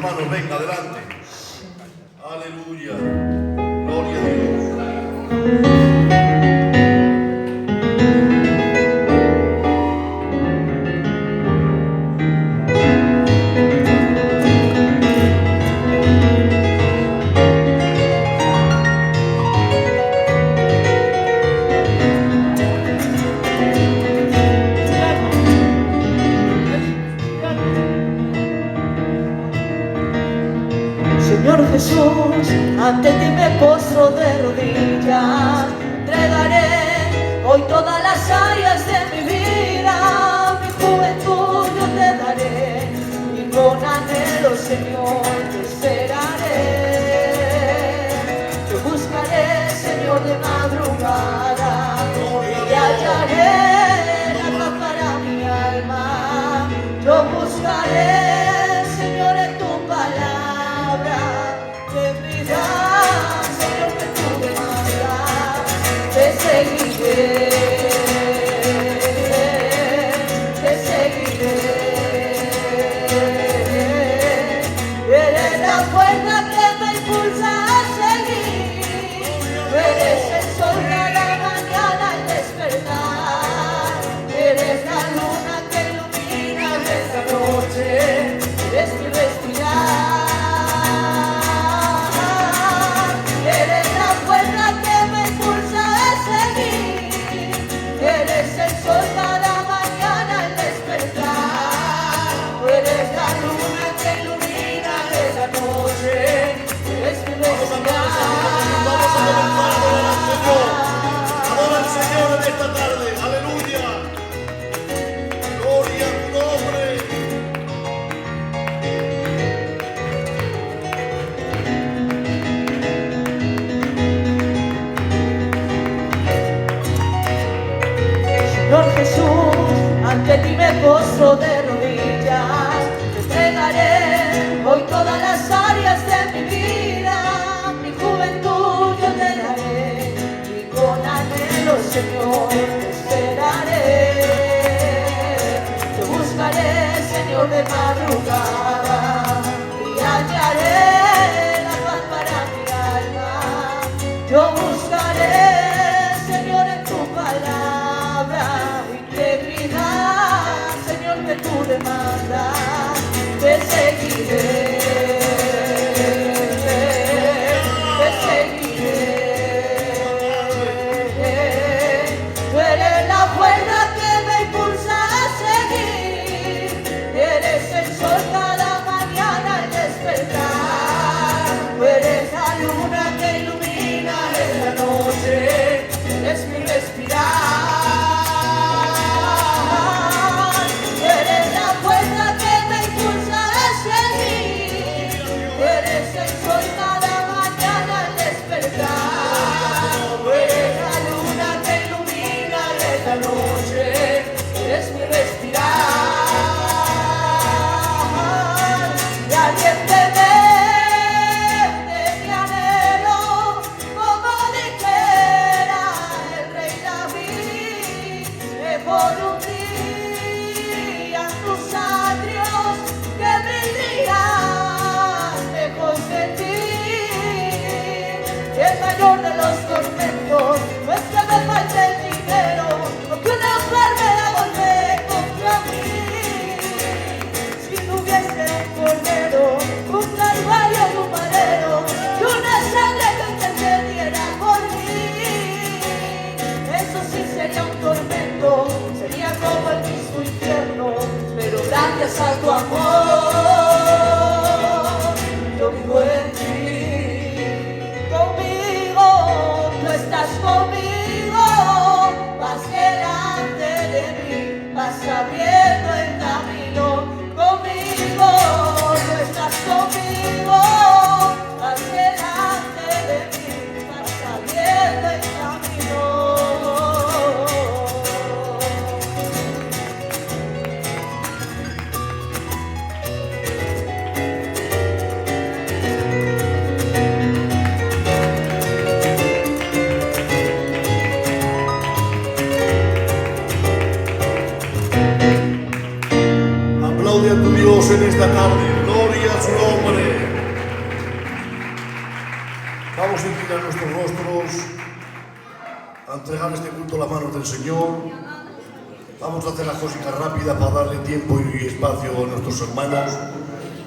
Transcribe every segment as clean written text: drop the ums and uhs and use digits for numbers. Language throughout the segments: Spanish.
hermanos, venga, adelante. Aleluya. Gloria a Dios. Señor Jesús, ante ti me postro de rodillas, entregaré hoy todas las áreas de mi vida, mi juventud yo te daré, y con anhelo, Señor, te esperaré. Te buscaré, Señor, de madrugada, y hallaré la paz para mi alma. Yo buscaré, Señor, en tu palabra, Señor, que tú me mandas, te seguiré, te seguiré. Eres la fuerza que me impulsa a seguir, eres el sol de la mañana al despertar, eres la luna que ilumina esta noche, eres mi respirar. Eres el sol cada mañana al despertar, eres la luna que ilumina esa noche, eres mi respirar. Vamos a comenzar a adorar al Señor. Adora al Señor en esta tarde. Aleluya. Gloria a tu nombre. Señor Jesús, ante ti me postro de rodillas, te entregaré hoy todas las áreas de mi vida, mi juventud yo te daré, y con anhelo, Señor, te esperaré. Te buscaré, Señor, de madrugada, y hallaré la paz para mi alma. Yo buscaré, Señor, en tu palabra, integridad, Señor, que tú demandas, te seguiré, te seguiré. Tú eres la fuerza que me impulsa a seguir, eres el sol cada mañana al despertar, tú eres la luna que ilumina esta noche, eres mi respirar. Eres la fuerza que me impulsa a seguir, eres el sol cada mañana al despertar, eres la luna que ilumina esta noche, eres mi respirar. Y ardientemente mi anhelo, como dijera el rey David, que por un día tus atrios que mil días lejos de ti. El mayor de los tormentos no es que me falte el dinero, o que una enfermedad volver contra mí. Si no hubiese un cordero, un calvario y un madero, y una sangre que intercediera por mí, eso sí sería un tormento, sería como el mismo infierno, pero gracias a tu amor yo vivo en ti. Conmigo, tú estás conmigo, vas delante de mí, vas abriendo el camino. Conmigo, tú estás conmigo, vas delante de mí, vas abriendo el camino. Aplaude a tu Dios en esta tarde. Gloria a su nombre. inclinar nuestros rostros a entregar este culto a las manos del Señor. Vamos a hacer la cosica rápida para darle tiempo y espacio a nuestros hermanos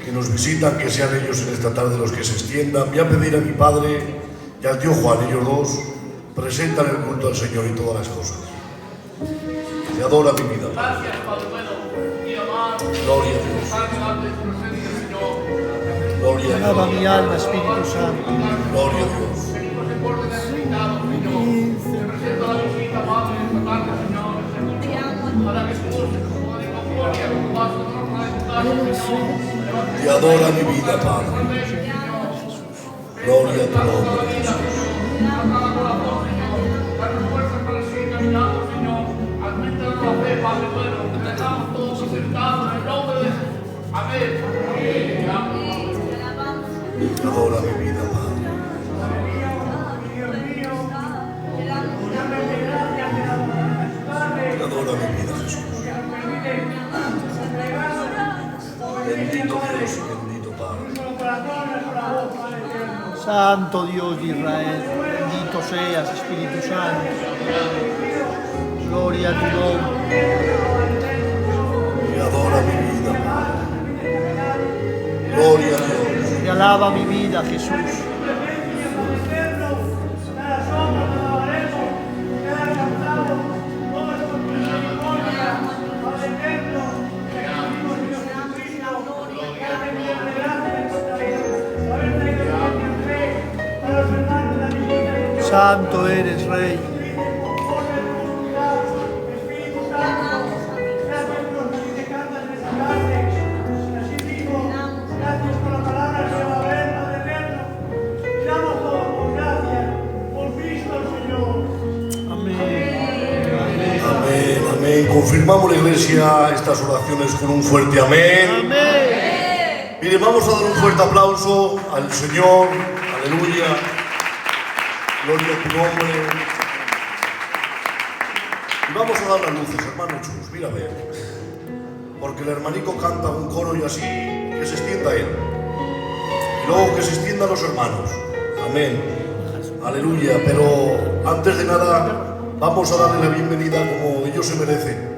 que nos visitan, que sean ellos en esta tarde los que se extiendan. Voy a pedir a mi padre y al tío Juan, ellos dos, presentan el culto al Señor y todas las cosas. Te adora mi vida. Gracias, Padre bueno y amado. Gloria a Dios. Estar delante de tu presencia, Señor. Gloria a Alaba Dios. mi alma, Espíritu Santo. Gloria a Dios. Venimos en orden necesitado, Señor. Te presento la visita, Padre, esta tarde, Señor. Para que tú, con misericordia, con paz, honor, para tu casa, Señor. Te adora mi vida, Padre. Gloria a tu nombre, Jesús. Danos fuerza para seguir caminando, Señor. Aumentanos la fe, Padre bueno. Que tengamos todos acertados en el nombre de Jesús. Amén. Amén. Te adora mi vida, Padre. Te adora mi vida, Jesús. Bendito Dios y bendito Padre. Santo Dios de Israel, bendito seas, Espíritu Santo. Gloria a tu nombre. Te adora mi vida, Padre. Gloria a Dios. Te alaba mi vida, Jesús. Santo eres, Rey. Amén, amén. Confirmamos la iglesia estas oraciones con un fuerte amén. Amén. Miren, vamos a dar un fuerte aplauso al Señor. Aleluya. Gloria a tu nombre. Y vamos a dar las luces, hermano Chus. Mira, ve. Porque el hermanico canta un coro y así que se extienda él. Y luego que se extiendan los hermanos. Amén. Aleluya. Pero antes de nada, vamos a darle la bienvenida como ellos se merecen.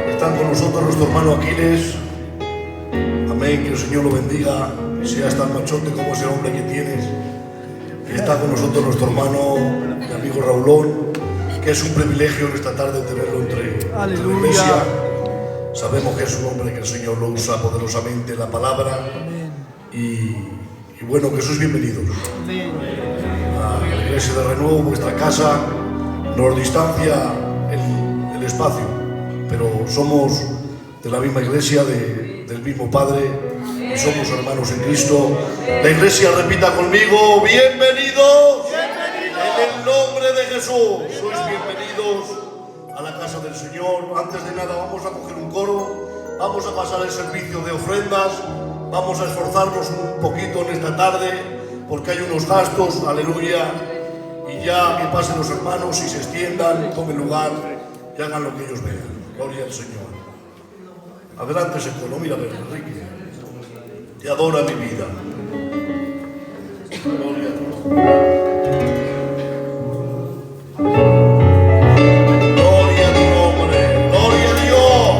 Están con nosotros nuestro hermano Aquiles. Amén. Que el Señor lo bendiga. Que seas tan machote como ese hombre que tienes. Está con nosotros nuestro hermano y amigo Raulón, que es un privilegio en esta tarde tenerlo entre la iglesia. Sabemos que es un hombre que el Señor lo usa poderosamente en la palabra. Y bueno, que sois bienvenidos a la iglesia de Renuevo, vuestra casa. Nos distancia el espacio, pero somos de la misma iglesia, del mismo Padre. Y somos hermanos en Cristo. La iglesia repita conmigo: bienvenidos, en el nombre de Jesús. Sois bienvenidos a la casa del Señor. Antes de nada vamos a coger un coro, vamos a pasar el servicio de ofrendas, vamos a esforzarnos un poquito en esta tarde porque hay unos gastos, aleluya, y ya que pasen los hermanos y se extiendan, tomen lugar y hagan lo que ellos vean. Gloria al Señor. Adelante ese coro, mira, Enrique. Te adora mi vida. Gloria a tu nombre. Gloria a tu nombre. Gloria a Dios.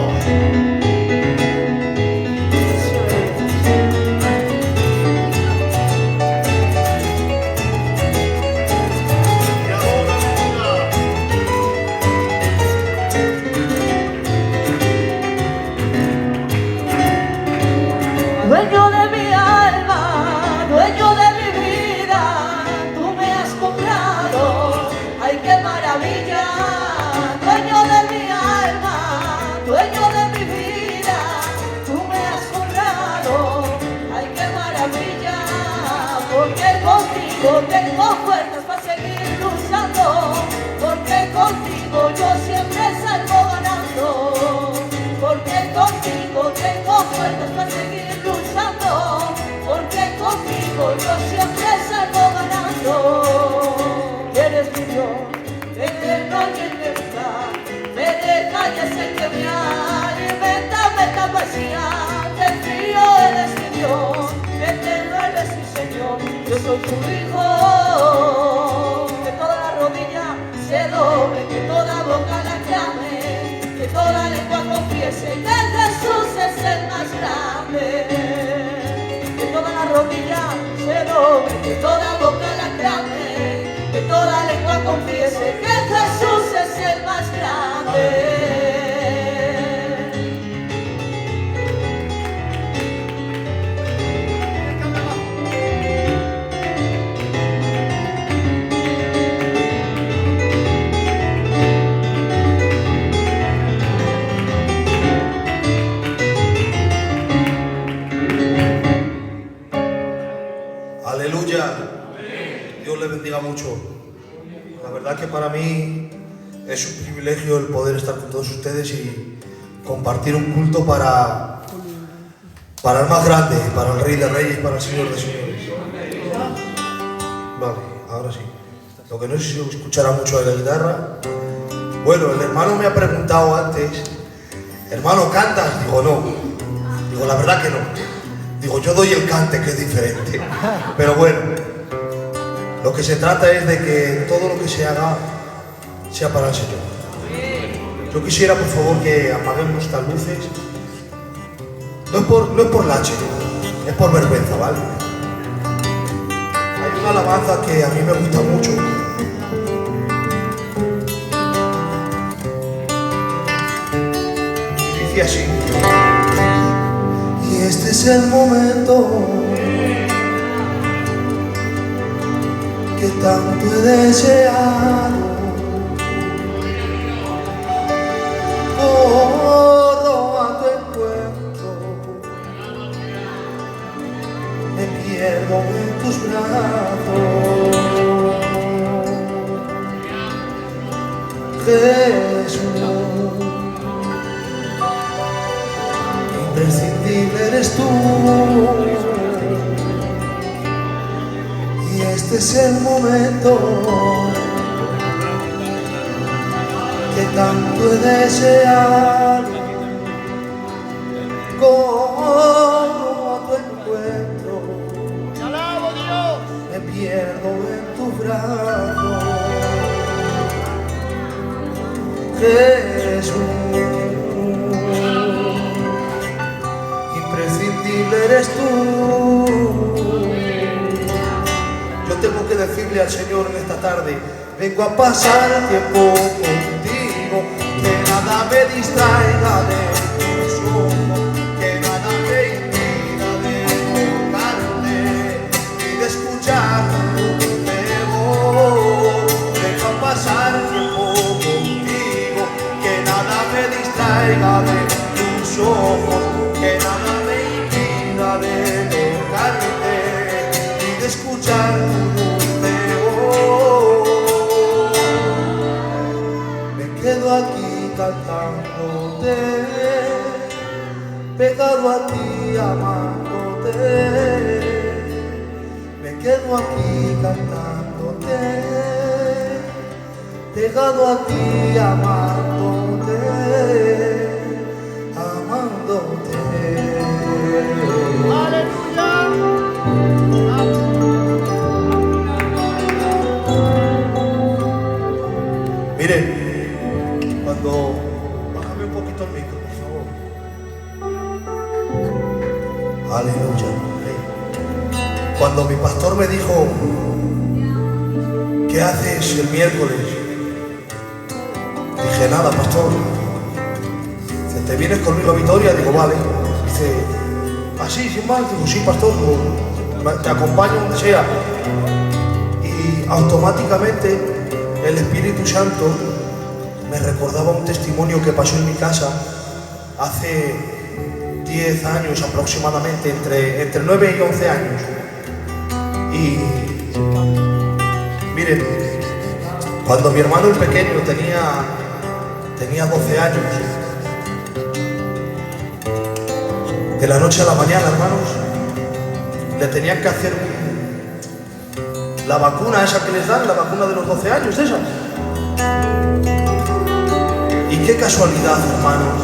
Te adora mi vida. Dueño de mi alma, dueño de mi vida, tú confiese que Jesús es el más grande. Aleluya. Dios les bendiga mucho. La verdad que para mí es un privilegio el poder estar con todos ustedes y compartir un culto para el más grande, para el Rey de Reyes, para el Señor de Señores. Vale, ahora sí. Lo que no sé si escuchará mucho de la guitarra. Bueno, el hermano me ha preguntado antes, hermano, ¿cantas? Digo, no. Digo, la verdad que no. Digo, yo doy el cante, que es diferente. Pero bueno, lo que se trata es de que todo lo que se haga sea para el Señor. Yo quisiera, por favor, que apaguemos estas luces. No es por lache, es por vergüenza, ¿vale? Hay una alabanza que a mí me gusta mucho. Y dice así. Y este es el momento que tanto he deseado. Corro a tu encuentro, me pierdo en tus brazos. Jesús, imprescindible eres tú. Y este es el momento que tanto he deseado. Corro a tu encuentro, ¡Te alabo, Dios! me pierdo en tu brazo. Jesús, imprescindible eres tú. Yo tengo que decirle al Señor en esta tarde: vengo a pasar tiempo contigo, que nada me distraiga de tus ojos, que nada me impida de tocarte y de escuchar tu voz. Vengo a pasar tiempo contigo, que nada me distraiga de tus ojos, que nada me impida de tocarte y de escuchar tu voz. Me quedo aquí cantándote, pegado a ti amándote. Me quedo aquí cantándote, pegado a ti amándote, amándote. Miren, cuando... Bájame un poquito el micro, por favor. Aleluya. Cuando mi pastor me dijo, ¿qué haces el miércoles? Dije, nada, pastor. Dice, ¿te vienes conmigo a Vitoria? Digo, vale. Dice, así, sin más. Digo, sí, pastor, te acompaño donde sea. Y automáticamente el Espíritu Santo me recordaba un testimonio que pasó en mi casa hace 10 años aproximadamente, entre 9 y 11 años. Y miren, cuando mi hermano el pequeño tenía 12 años, de la noche a la mañana, hermanos, le tenían que hacer la vacuna esa que les dan, la vacuna de los 12 años, esa. Y qué casualidad, hermanos,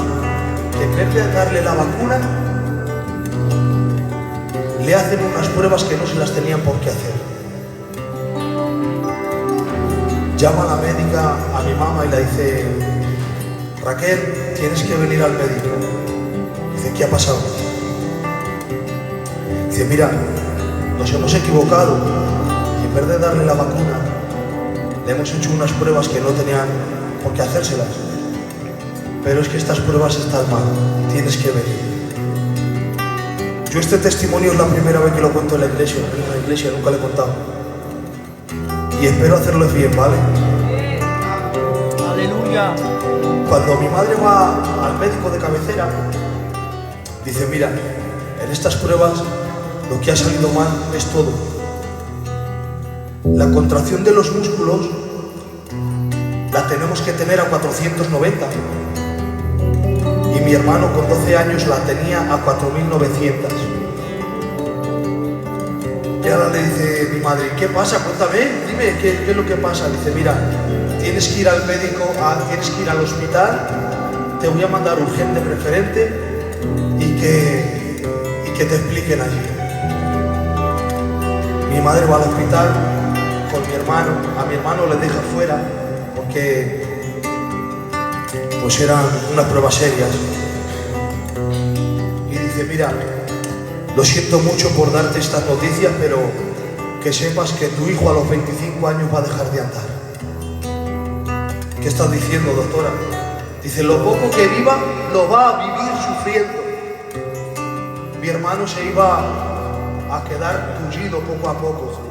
que en vez de darle la vacuna, le hacen unas pruebas que no se las tenían por qué hacer. Llama a la médica, a mi mamá, y le dice, Raquel, tienes que venir al médico. Dice, ¿qué ha pasado? Dice, mira, nos hemos equivocado. En vez de darle la vacuna, Le hemos hecho unas pruebas que no tenían por qué hacérselas. Pero es que estas pruebas están mal, tienes que venir. Yo este testimonio es la primera vez que lo cuento en la iglesia, nunca lo he contado. Y espero hacerlo bien, ¿vale? Aleluya. Cuando mi madre va al médico de cabecera, dice, mira, en estas pruebas lo que ha salido mal es todo. La contracción de los músculos la tenemos que tener a 490. Y mi hermano con 12 años la tenía a 4.900. Y ahora le dice mi madre, ¿qué pasa? Cuéntame, dime, ¿qué es lo que pasa? Dice, mira, tienes que ir al médico, tienes que ir al hospital, te voy a mandar urgente preferente y que te expliquen allí. Mi madre va al hospital con mi hermano, a mi hermano le deja fuera porque pues eran unas pruebas serias. Y dice, mira, lo siento mucho por darte estas noticias, pero que sepas que tu hijo a los 25 años va a dejar de andar. ¿Qué estás diciendo, doctora? Dice, lo poco que viva, lo va a vivir sufriendo. Mi hermano se iba a quedar tullido poco a poco.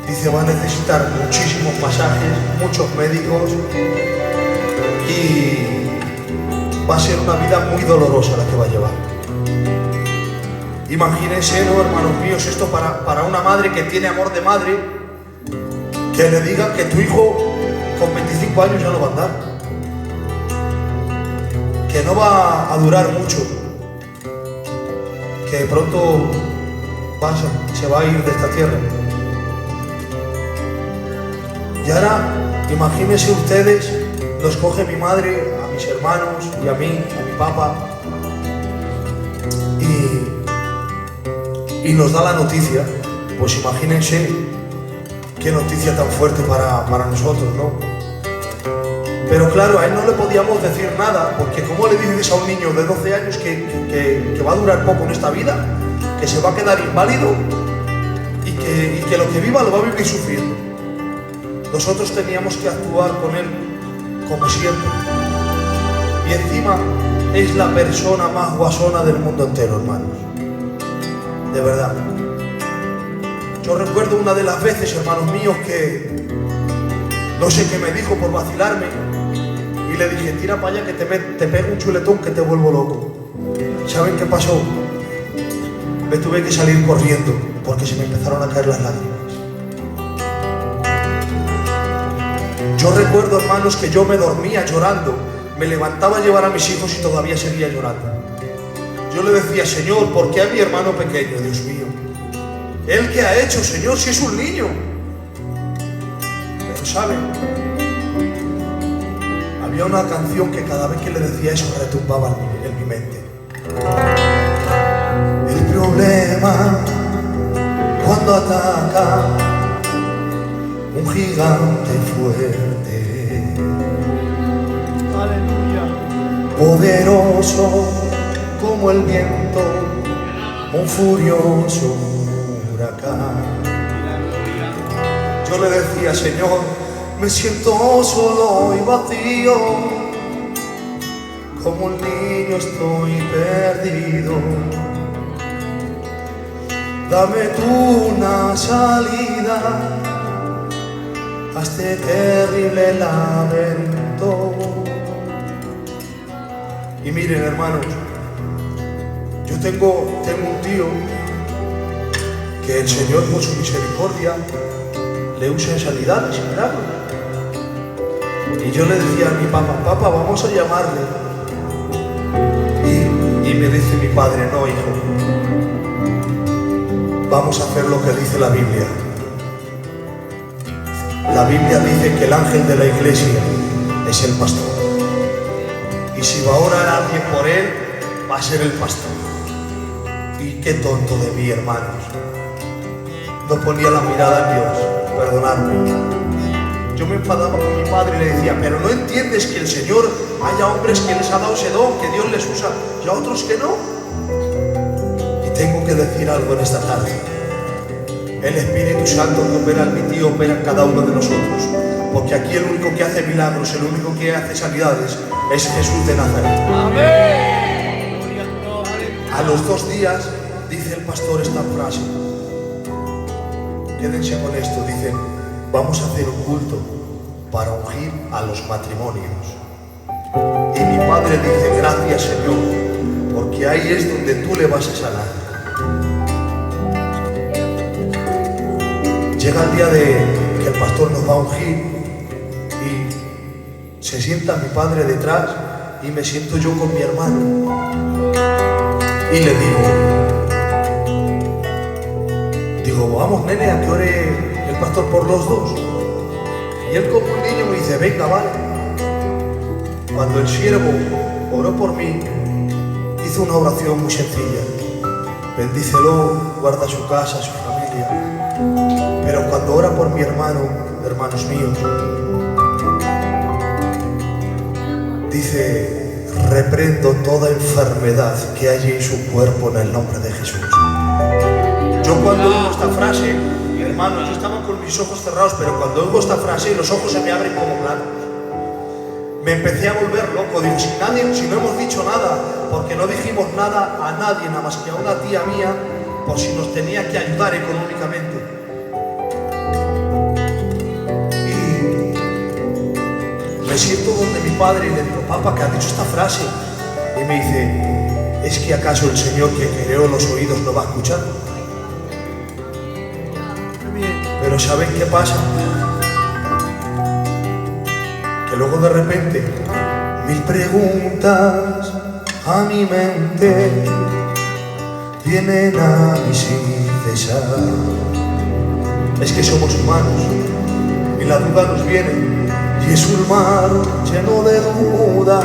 Dice, va a necesitar muchísimos masajes, muchos médicos y va a ser una vida muy dolorosa la que va a llevar. Imagínense, ¿no, hermanos míos? Esto para una madre que tiene amor de madre, que le diga que tu hijo con 25 años ya no va a andar, que no va a durar mucho, que pronto se va a ir de esta tierra. Y ahora, imagínense ustedes, nos coge mi madre, a mis hermanos y a mí, a mi papá, y nos da la noticia. Pues imagínense qué noticia tan fuerte para nosotros, ¿no? Pero claro, a él no le podíamos decir nada, porque ¿cómo le dices a un niño de 12 años que va a durar poco en esta vida, que se va a quedar inválido y que lo que viva lo va a vivir sufriendo? Nosotros teníamos que actuar con él como siempre. Y encima es la persona más guasona del mundo entero, hermanos. De verdad. Yo recuerdo una de las veces, hermanos míos, que no sé qué me dijo por vacilarme. Y le dije, tira para allá que te pego un chuletón que te vuelvo loco. ¿Saben qué pasó? Me tuve que salir corriendo porque se me empezaron a caer las lágrimas. Yo recuerdo, hermanos, que yo me dormía llorando, me levantaba a llevar a mis hijos y todavía seguía llorando. Yo le decía, Señor, ¿por qué a mi hermano pequeño, Dios mío? ¿Él qué ha hecho, Señor, si es un niño? Pero ¿saben? Había una canción que cada vez que le decía eso retumbaba en mi mente. El problema cuando ataca un gigante fuerte, Aleluya. poderoso como el viento, un furioso huracán. Yo le decía, Señor, me siento solo y vacío, como un niño estoy perdido. Dame tú una salida a este terrible laberinto. Y miren, hermanos, yo tengo un tío que el Señor por su misericordia le usa en sanidades y milagros. Y yo le decía a mi papá, vamos a llamarle. Y me dice mi padre, no, hijo, vamos a hacer lo que dice la Biblia. La Biblia dice que el ángel de la iglesia es el pastor. Y si va a orar a alguien por él, va a ser el pastor. Y qué tonto de mí, hermanos. No ponía la mirada en Dios, perdonadme. Yo me enfadaba con mi padre y le decía, pero ¿no entiendes que el Señor haya hombres que les ha dado ese don, que Dios les usa, y a otros que no? Y tengo que decir algo en esta tarde. el Espíritu Santo que opera en mi tío opera en cada uno de nosotros. Porque aquí el único que hace milagros, el único que hace sanidades es Jesús de Nazaret. A los 2 días dice el pastor esta frase. Quédense con esto, dicen, vamos a hacer un culto para ungir a los matrimonios. Y mi padre dice, gracias Señor, porque ahí es donde tú le vas a sanar. Llega el día de que el pastor nos va a ungir y se sienta mi padre detrás y me siento yo con mi hermano. Y le digo, vamos nene, a que ore el pastor por los dos. Y él como un niño me dice, venga, vale. Cuando el siervo oró por mí, hizo una oración muy sencilla. Bendícelo, guarda su casa, su familia. Pero cuando ora por mi hermano, hermanos míos, dice, reprendo toda enfermedad que haya en su cuerpo en el nombre de Jesús. Yo cuando oigo esta frase, hermanos, yo estaba con mis ojos cerrados, pero cuando oigo esta frase los ojos se me abren como platos. Me empecé a volver loco, digo, si no hemos dicho nada, porque no dijimos nada a nadie, nada más que a una tía mía, por si nos tenía que ayudar económicamente. Y me siento donde mi padre y le digo, papá, ¿qué ha dicho esta frase? Y me dice, ¿es que acaso el Señor que creó los oídos no va a escuchar? Pero ¿saben qué pasa? Que luego de repente 1000 preguntas a mi mente vienen a mí sin cesar. Es que somos humanos y la duda nos viene y es un mar lleno de duda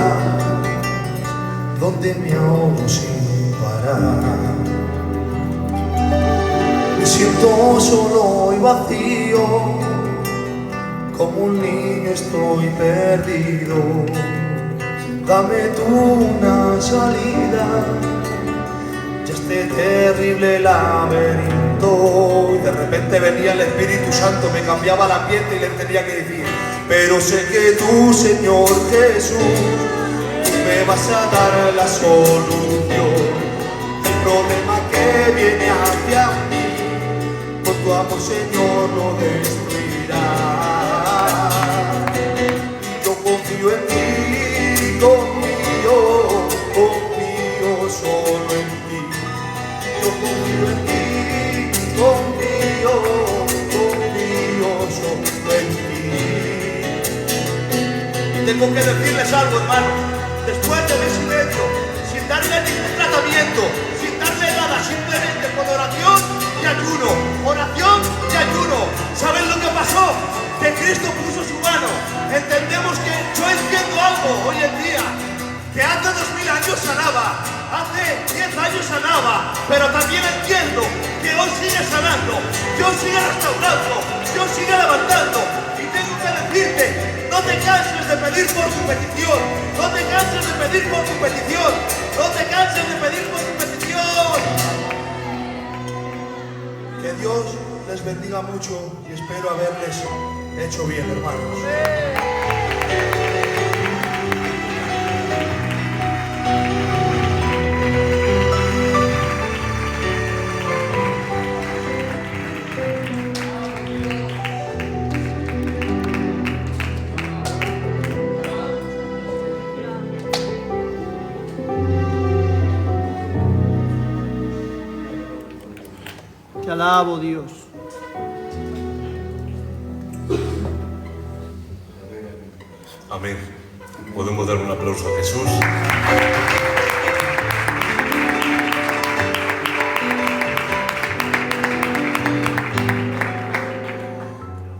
donde me ahogo sin parar. Me siento solo y vacío, como un niño estoy perdido. Dame tú una salida ya este terrible laberinto. Y de repente venía el Espíritu Santo, me cambiaba el ambiente y le tenía que decir, pero sé que tú, Señor Jesús, me vas a dar la solución. El problema que viene hacia mí, con tu amor, Señor, lo destruirá. Yo confío en ti, confío solo en ti. Yo confío en ti, confío solo en ti. Tengo que decirles algo, hermano. Después de mi silencio, sin darle ningún tratamiento, sin darle nada, simplemente con oración y ayuno, oración y ayuno. ¿Saben lo que pasó? Que Cristo puso su mano. Entendemos que yo entiendo algo hoy en día, que hace 2000 años sanaba, hace 10 años sanaba, pero también entiendo que hoy sigue sanando, Dios sigue restaurando, Dios sigue levantando. Y tengo que decirte, no te canses de pedir por tu petición, no te canses de pedir por tu petición, no te canses de pedir por tu petición. Que Dios les bendiga mucho y espero haberles hecho bien, hermanos. Te alabo, Dios. Amén. Podemos dar un aplauso a Jesús.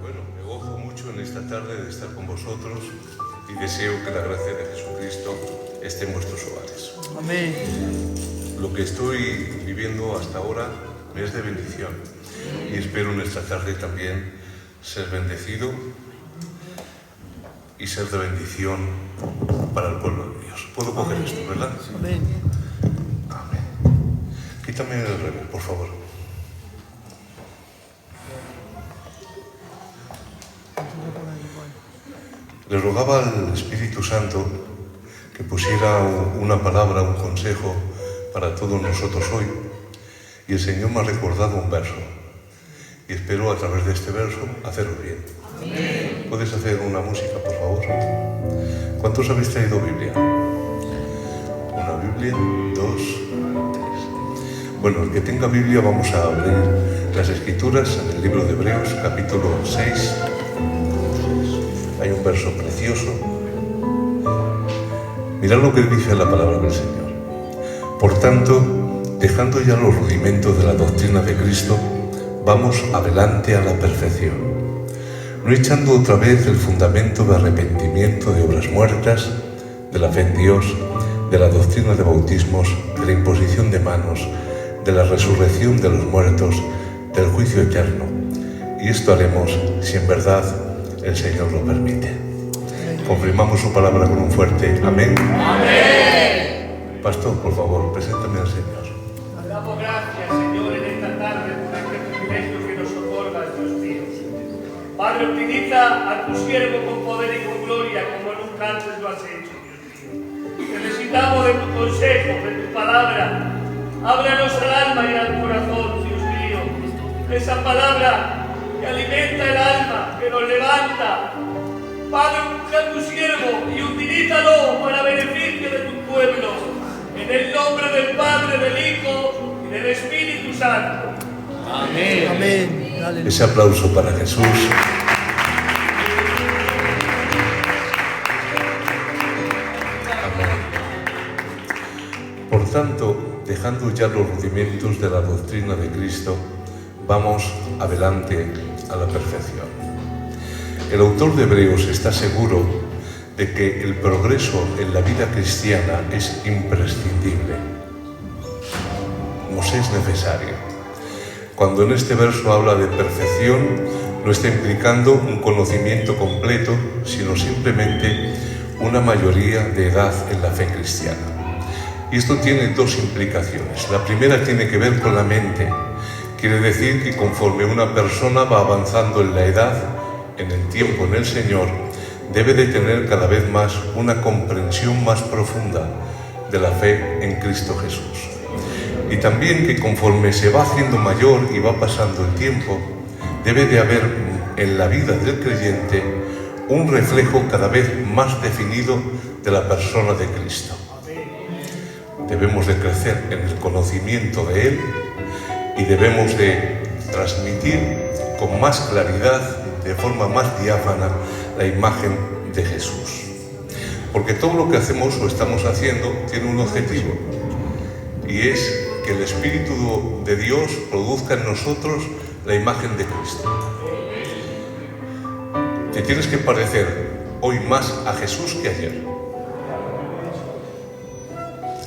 Bueno, me gozo mucho en esta tarde de estar con vosotros y deseo que la gracia de Jesucristo esté en vuestros hogares. Amén. Lo que estoy viviendo hasta ahora me es de bendición y espero en esta tarde también ser bendecido y ser de bendición para el pueblo de Dios. ¿Puedo coger esto, verdad? Amén. Amén. Quítame el reloj, por favor. Le rogaba al Espíritu Santo que pusiera una palabra, un consejo para todos nosotros hoy. Y el Señor me ha recordado un verso. Y espero a través de este verso hacerlo bien. Amén. ¿Puedes hacer una música, por favor? ¿Cuántos habéis traído Biblia? Una Biblia, 2, 3. Bueno, el que tenga Biblia, vamos a abrir las Escrituras en el libro de Hebreos, capítulo 6. Hay un verso precioso. Mirad lo que dice la palabra del Señor. Por tanto, dejando ya los rudimentos de la doctrina de Cristo, vamos adelante a la perfección, no echando otra vez el fundamento de arrepentimiento de obras muertas, de la fe en Dios, de la doctrina de bautismos, de la imposición de manos, de la resurrección de los muertos, del juicio eterno. Y esto haremos si en verdad el Señor lo permite. Confirmamos su palabra con un fuerte amén. Amén. Pastor, por favor, preséntame al Señor. Damos gracias, Señor, en esta tarde por este privilegio que nos otorga, Dios mío. Padre, utiliza a tu siervo con poder y con gloria como nunca antes lo has hecho, Dios mío. Necesitamos de tu consejo, de tu palabra. Ábranos al alma y al corazón, Dios mío. Esa palabra que alimenta el alma, que nos levanta. Padre, usa a tu siervo y utilízalo para beneficio de tu pueblo. En el nombre del Padre, del Hijo y del Espíritu Santo. Amén. Amén. Ese aplauso para Jesús. Amén. Por tanto, dejando ya los rudimentos de la doctrina de Cristo, vamos adelante a la perfección. El autor de Hebreos está seguro de que el progreso en la vida cristiana es imprescindible, nos es necesario. Cuando en este verso habla de perfección, no está implicando un conocimiento completo, sino simplemente una mayoría de edad en la fe cristiana. Y esto tiene dos implicaciones. La primera tiene que ver con la mente. Quiere decir que conforme una persona va avanzando en la edad, en el tiempo, en el Señor, debe de tener cada vez más una comprensión más profunda de la fe en Cristo Jesús. Y también que conforme se va haciendo mayor y va pasando el tiempo, debe de haber en la vida del creyente un reflejo cada vez más definido de la persona de Cristo. Debemos de crecer en el conocimiento de Él y debemos de transmitir con más claridad, de forma más diáfana, la imagen de Jesús. Porque todo lo que hacemos o estamos haciendo tiene un objetivo, y es que el Espíritu de Dios produzca en nosotros la imagen de Cristo. Te tienes que parecer hoy más a Jesús que ayer.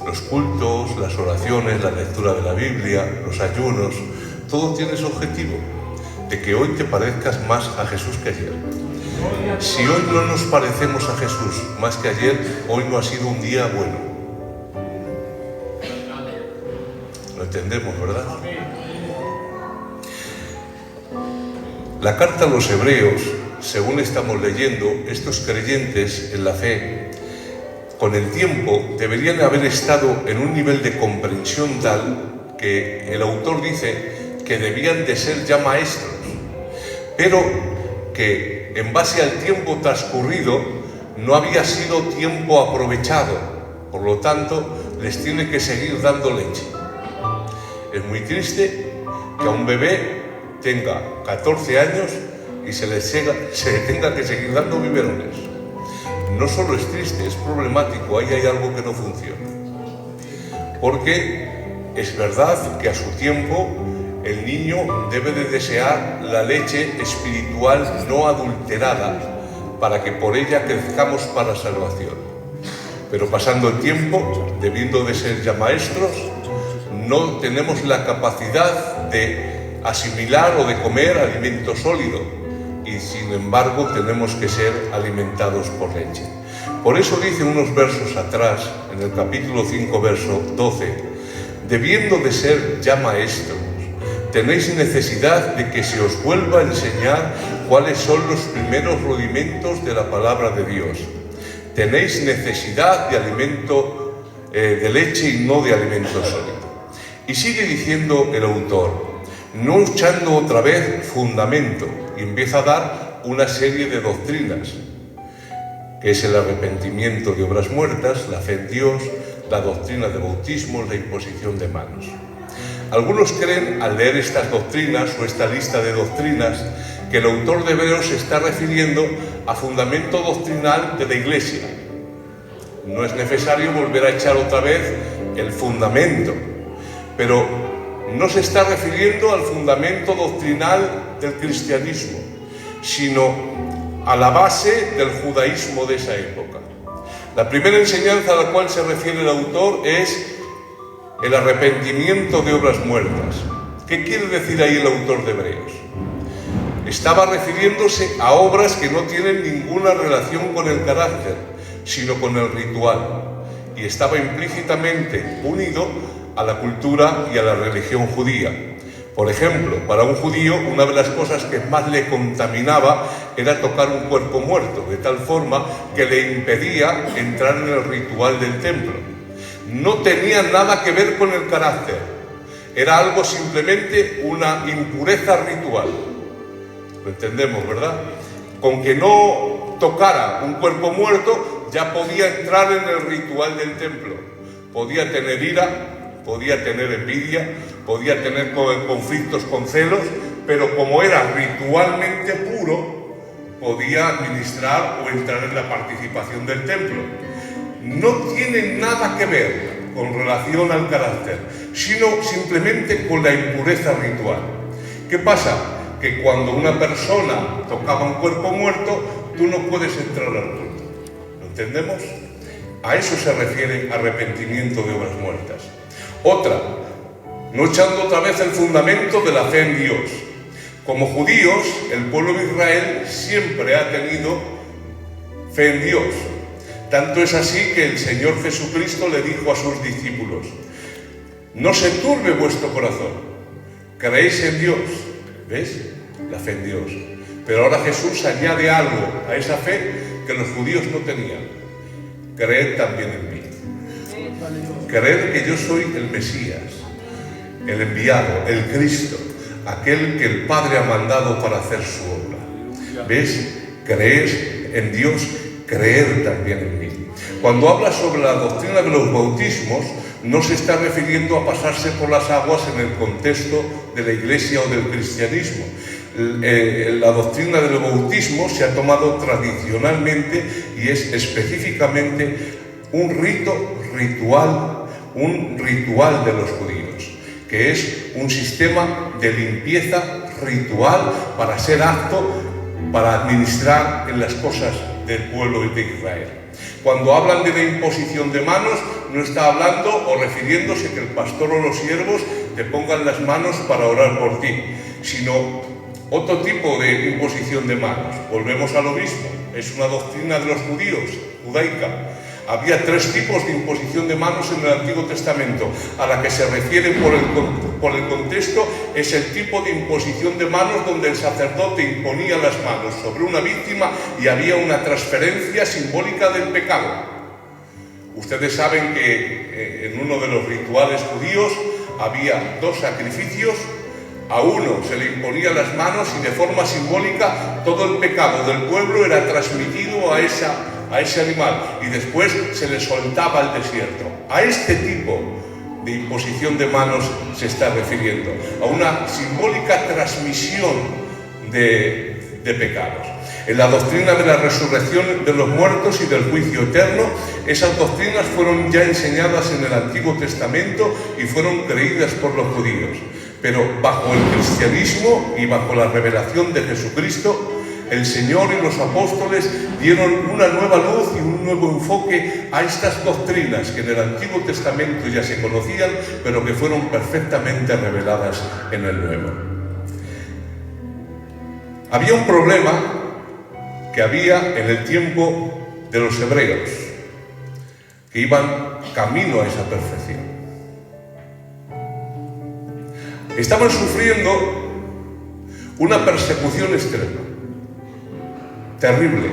Los cultos, las oraciones, la lectura de la Biblia, los ayunos, todo tiene ese objetivo, de que hoy te parezcas más a Jesús que ayer. Si hoy no nos parecemos a Jesús más que ayer, hoy no ha sido un día bueno. Lo entendemos, ¿verdad? La carta a los Hebreos, según estamos leyendo, estos creyentes en la fe, con el tiempo deberían haber estado en un nivel de comprensión tal que el autor dice que debían de ser ya maestros, pero que en base al tiempo transcurrido no había sido tiempo aprovechado, por lo tanto les tiene que seguir dando leche. Es muy triste que a un bebé tenga 14 años y se le tenga que seguir dando biberones. No solo es triste, es problemático, ahí hay algo que no funciona. Porque es verdad que a su tiempo el niño debe de desear la leche espiritual no adulterada para que por ella crezcamos para salvación. Pero pasando el tiempo, debiendo de ser ya maestros, no tenemos la capacidad de asimilar o de comer alimento sólido. Y sin embargo tenemos que ser alimentados por leche. Por eso dice unos versos atrás, en el capítulo 5, verso 12, debiendo de ser ya maestros, tenéis necesidad de que se os vuelva a enseñar cuales son los primeros rudimentos de la palabra de Dios. Tenéis necesidad de alimento, de leche y no de alimento sólido. Y sigue diciendo el autor, no echando otra vez fundamento, y empieza a dar una serie de doctrinas, que es el arrepentimiento de obras muertas, la fe en Dios, la doctrina de bautismos, la imposición de manos. Algunos creen, al leer estas doctrinas o esta lista de doctrinas, que el autor de Hebreos se está refiriendo a fundamento doctrinal de la Iglesia. No es necesario volver a echar otra vez el fundamento, pero no se está refiriendo al fundamento doctrinal del cristianismo, sino a la base del judaísmo de esa época. La primera enseñanza a la cual se refiere el autor es el arrepentimiento de obras muertas. ¿Qué quiere decir ahí el autor de Hebreos? Estaba refiriéndose a obras que no tienen ninguna relación con el carácter, sino con el ritual, y estaba implícitamente unido a la cultura y a la religión judía. Por ejemplo, para un judío una de las cosas que más le contaminaba era tocar un cuerpo muerto, de tal forma que le impedía entrar en el ritual del templo. No tenía nada que ver con el carácter, era algo simplemente una impureza ritual. Lo entendemos, ¿verdad? Con que no tocara un cuerpo muerto ya podía entrar en el ritual del templo. Podía tener ira, podía tener envidia, podía tener conflictos con celos, pero como era ritualmente puro, podía administrar o entrar en la participación del templo. No tiene nada que ver con relación al carácter, sino simplemente con la impureza ritual. ¿Qué pasa? Que cuando una persona tocaba un cuerpo muerto, tú no puedes entrar al culto. ¿Lo entendemos? A eso se refiere arrepentimiento de obras muertas. Otra, no echando otra vez el fundamento de la fe en Dios. Como judíos, el pueblo de Israel siempre ha tenido fe en Dios. Tanto es así que el Señor Jesucristo le dijo a sus discípulos: no se turbe vuestro corazón, creéis en Dios. ¿Ves? La fe en Dios. Pero ahora Jesús añade algo a esa fe que los judíos no tenían: creed también en mí. Creed que yo soy el Mesías, el enviado, el Cristo, aquel que el Padre ha mandado para hacer su obra. ¿Ves? Creer en Dios, creer también en mí. Cuando habla sobre la doctrina de los bautismos, no se está refiriendo a pasarse por las aguas en el contexto de la Iglesia o del cristianismo. La doctrina del bautismo se ha tomado tradicionalmente y es específicamente un ritual de los judíos, que es un sistema de limpieza ritual para ser apto para administrar en las cosas del pueblo de Israel. Cuando hablan de la imposición de manos, no está hablando o refiriéndose que el pastor o los siervos te pongan las manos para orar por ti, sino otro tipo de imposición de manos. Volvemos a lo mismo, es una doctrina de los judíos, judaica. Había tres tipos de imposición de manos en el Antiguo Testamento. A la que se refiere por el contexto es el tipo de imposición de manos donde el sacerdote imponía las manos sobre una víctima y había una transferencia simbólica del pecado. Ustedes saben que en uno de los rituales judíos había dos sacrificios. A uno se le imponía las manos y de forma simbólica todo el pecado del pueblo era transmitido a ese animal y después se le soltaba al desierto. A este tipo de imposición de manos se está refiriendo, a una simbólica transmisión de pecados. En la doctrina de la resurrección de los muertos y del juicio eterno, esas doctrinas fueron ya enseñadas en el Antiguo Testamento y fueron creídas por los judíos. Pero bajo el cristianismo y bajo la revelación de Jesucristo, el Señor y los apóstoles dieron una nueva luz y un nuevo enfoque a estas doctrinas que en el Antiguo Testamento ya se conocían, pero que fueron perfectamente reveladas en el Nuevo. Había un problema que había en el tiempo de los hebreos, que iban camino a esa perfección. Estaban sufriendo una persecución extrema. terrible.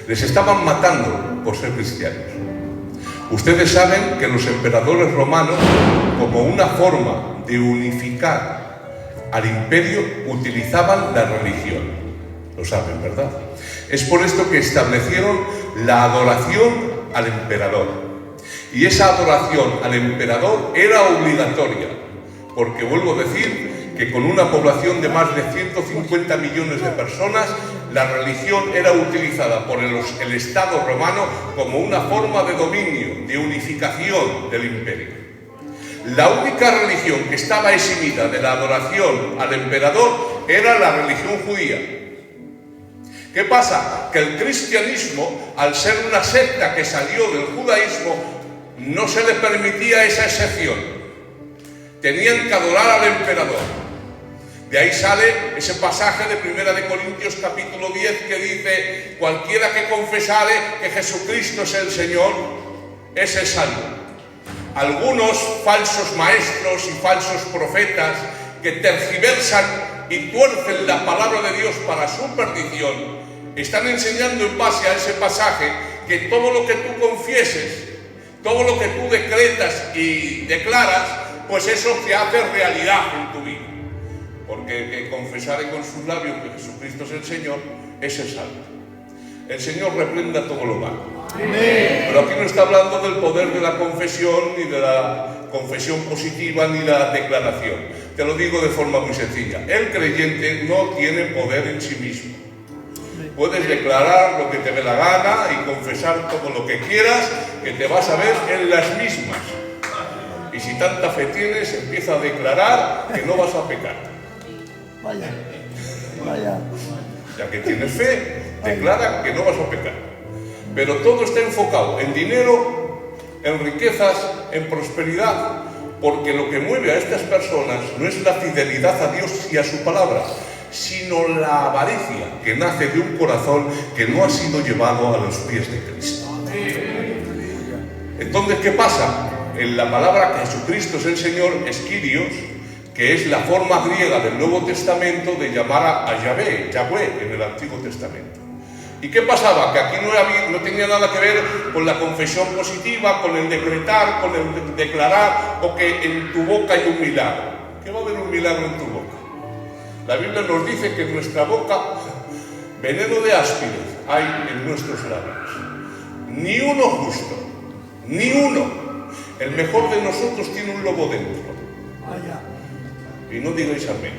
Les estaban matando por ser cristianos. Ustedes saben que los emperadores romanos, como una forma de unificar al imperio, utilizaban la religión. Lo saben, ¿verdad? Es por esto que establecieron la adoración al emperador. Y esa adoración al emperador era obligatoria, porque vuelvo a decir que con una población de más de 150 millones de personas, la religión era utilizada por el Estado romano como una forma de dominio, de unificación del imperio. La única religión que estaba eximida de la adoración al emperador era la religión judía. ¿Qué pasa? Que el cristianismo, al ser una secta que salió del judaísmo, no se le permitía esa excepción. Tenían que adorar al emperador. De ahí sale ese pasaje de 1 de Corintios capítulo 10 que dice: cualquiera que confesare que Jesucristo es el Señor, ese es salvo. Algunos falsos maestros y falsos profetas que tergiversan y tuercen la palabra de Dios para su perdición, están enseñando en base a ese pasaje que todo lo que tú confieses, todo lo que tú decretas y declaras, pues eso se hace realidad en tu vida. Porque el que confesare con sus labios que Jesucristo es el Señor, ese es salvo. El Señor reprenda todo lo malo. Pero aquí no está hablando del poder de la confesión, ni de la confesión positiva, ni de la declaración. Te lo digo de forma muy sencilla. El creyente no tiene poder en sí mismo. Puedes declarar lo que te dé la gana y confesar todo lo que quieras, que te vas a ver en las mismas. Y si tanta fe tienes, empieza a declarar que no vas a pecar. Vaya, vaya. Ya que tienes fe, declara que no vas a pecar. Pero todo está enfocado en dinero, en riquezas, en prosperidad, porque lo que mueve a estas personas no es la fidelidad a Dios y a su palabra, sino la avaricia que nace de un corazón que no ha sido llevado a los pies de Cristo. Entonces, ¿qué pasa? En la palabra que Jesucristo es el Señor es Kyrios, que es la forma griega del Nuevo Testamento de llamar a Yahvé en el Antiguo Testamento. ¿Y qué pasaba? Que aquí no tenía nada que ver con la confesión positiva, con el decretar, con el declarar, o que en tu boca hay un milagro. ¿Qué va a haber un milagro en tu boca? La Biblia nos dice que en nuestra boca veneno de áspides hay en nuestros labios. Ni uno justo, ni uno. El mejor de nosotros tiene un lobo dentro. Y no digáis amén.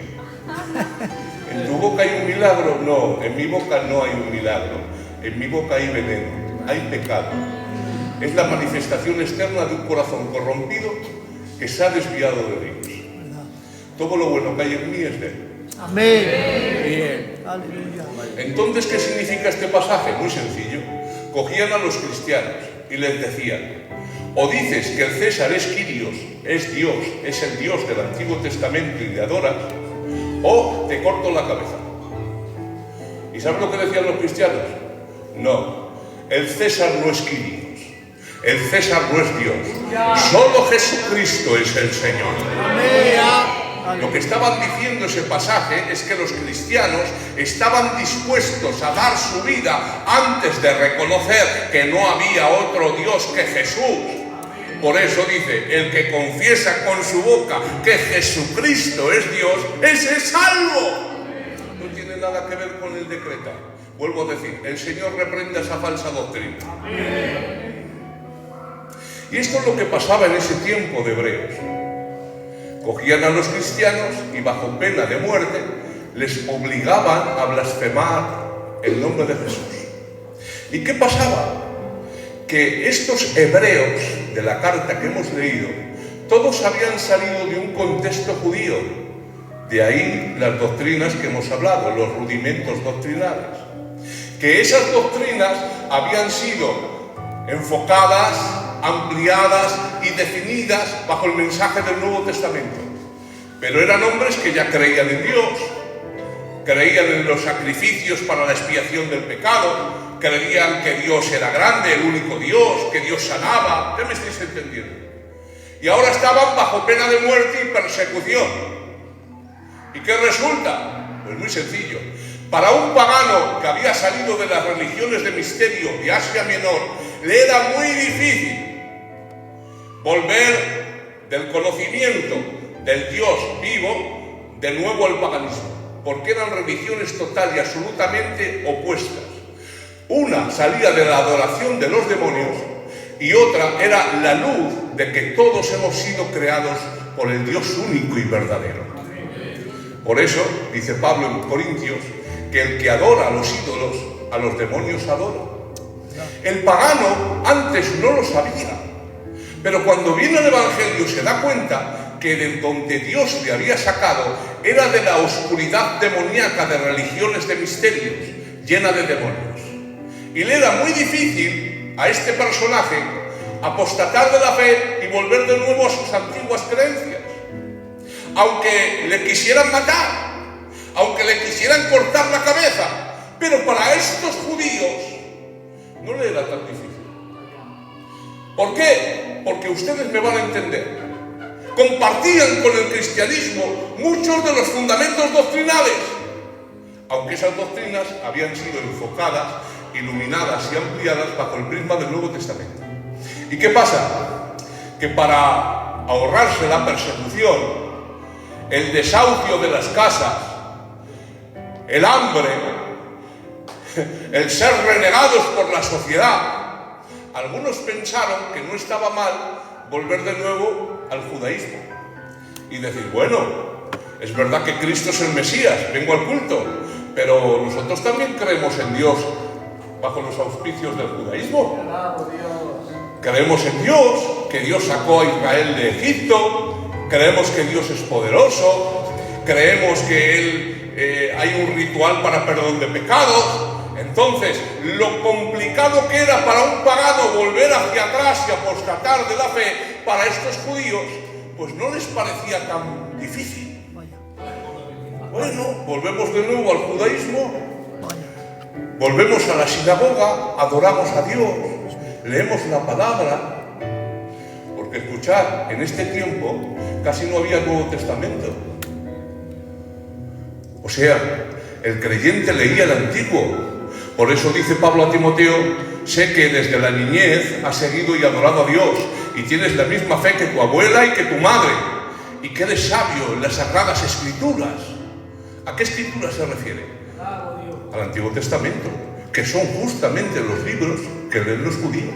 ¿En tu boca hay un milagro? No, en mi boca no hay un milagro. En mi boca hay veneno, hay pecado. Es la manifestación externa de un corazón corrompido que se ha desviado de Dios. Todo lo bueno que hay en mí es de Él. Amén. Bien. Aleluya. Entonces, ¿qué significa este pasaje? Muy sencillo. Cogían a los cristianos y les decían: o dices que el César es Kyrios, es Dios, es el Dios del Antiguo Testamento y le adoras, o te corto la cabeza. ¿Y sabes lo que decían los cristianos? No, el César no es Kyrios, el César no es Dios, solo Jesucristo es el Señor. Lo que estaban diciendo ese pasaje es que los cristianos estaban dispuestos a dar su vida antes de reconocer que no había otro Dios que Jesús. Por eso dice: el que confiesa con su boca que Jesucristo es Dios, ese es salvo. No tiene nada que ver con el decreto. Vuelvo a decir, el Señor reprenda esa falsa doctrina. Y esto es lo que pasaba en ese tiempo de Hebreos. Cogían a los cristianos y bajo pena de muerte les obligaban a blasfemar el nombre de Jesús. ¿Y qué pasaba? Que estos hebreos de la carta que hemos leído, todos habían salido de un contexto judío. De ahí las doctrinas que hemos hablado, los rudimentos doctrinales. Que esas doctrinas habían sido enfocadas, ampliadas y definidas bajo el mensaje del Nuevo Testamento. Pero eran hombres que ya creían en Dios, creían en los sacrificios para la expiación del pecado, creían que Dios era grande, el único Dios, que Dios sanaba. ¿Qué me estáis entendiendo? Y ahora estaban bajo pena de muerte y persecución. ¿Y qué resulta? Pues muy sencillo. Para un pagano que había salido de las religiones de misterio de Asia Menor, le era muy difícil volver del conocimiento del Dios vivo de nuevo al paganismo, porque eran religiones total y absolutamente opuestas. Una salía de la adoración de los demonios y otra era la luz de que todos hemos sido creados por el Dios único y verdadero. Por eso, dice Pablo en Corintios, que el que adora a los ídolos, a los demonios adora. El pagano antes no lo sabía, pero cuando viene el Evangelio se da cuenta que de donde Dios le había sacado era de la oscuridad demoníaca de religiones de misterios, llena de demonios. Y le era muy difícil a este personaje apostatar de la fe y volver de nuevo a sus antiguas creencias. Aunque le quisieran matar, aunque le quisieran cortar la cabeza, pero para estos judíos no le era tan difícil. ¿Por qué? Porque ustedes me van a entender. Compartían con el cristianismo muchos de los fundamentos doctrinales, aunque esas doctrinas habían sido enfocadas, iluminadas y ampliadas bajo el prisma del Nuevo Testamento. ¿Y qué pasa? Que para ahorrarse la persecución, el desahucio de las casas, el hambre, el ser renegados por la sociedad, algunos pensaron que no estaba mal volver de nuevo al judaísmo y decir, bueno, es verdad que Cristo es el Mesías, vengo al culto, pero nosotros también creemos en Dios bajo los auspicios del judaísmo. Creemos en Dios, que Dios sacó a Israel de Egipto, creemos que Dios es poderoso, creemos que hay un ritual para perdón de pecados. Entonces, lo complicado que era para un pagano volver hacia atrás y apostatar de la fe, para estos judíos, pues no les parecía tan difícil. Bueno, volvemos de nuevo al judaísmo, volvemos a la sinagoga, adoramos a Dios, leemos la palabra, porque escuchad, en este tiempo casi no había Nuevo Testamento. O sea, el creyente leía el Antiguo. Por eso dice Pablo a Timoteo, sé que desde la niñez has seguido y adorado a Dios y tienes la misma fe que tu abuela y que tu madre y que eres sabio en las Sagradas Escrituras. ¿A qué Escrituras se refiere? Al Antiguo Testamento, que son justamente los libros que leen los judíos.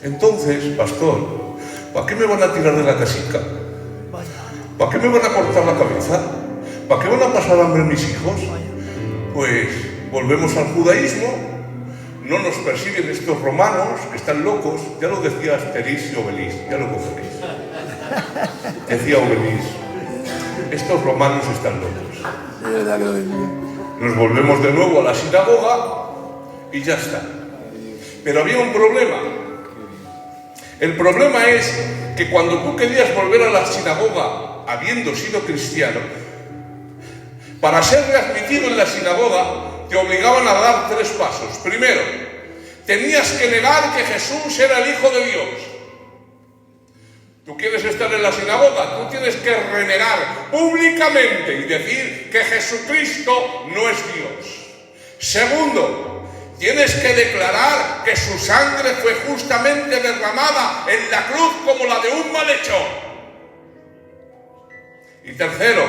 Entonces, pastor, ¿para qué me van a tirar de la casica? ¿Para qué me van a cortar la cabeza? ¿Para qué van a pasar hambre mis hijos? Pues volvemos al judaísmo, no nos persiguen estos romanos que están locos, ya lo decía Asterix y Obelix, ya lo conocéis. Decía Obelix, estos romanos están locos. Nos volvemos de nuevo a la sinagoga y ya está. Pero había un problema. El problema es que cuando tú querías volver a la sinagoga habiendo sido cristiano, para ser readmitido en la sinagoga te obligaban a dar 3 pasos. Primero, tenías que negar que Jesús era el Hijo de Dios. Tú quieres estar en la sinagoga, tú tienes que renegar públicamente y decir que Jesucristo no es Dios. Segundo, tienes que declarar que su sangre fue justamente derramada en la cruz como la de un malhechor. Y tercero,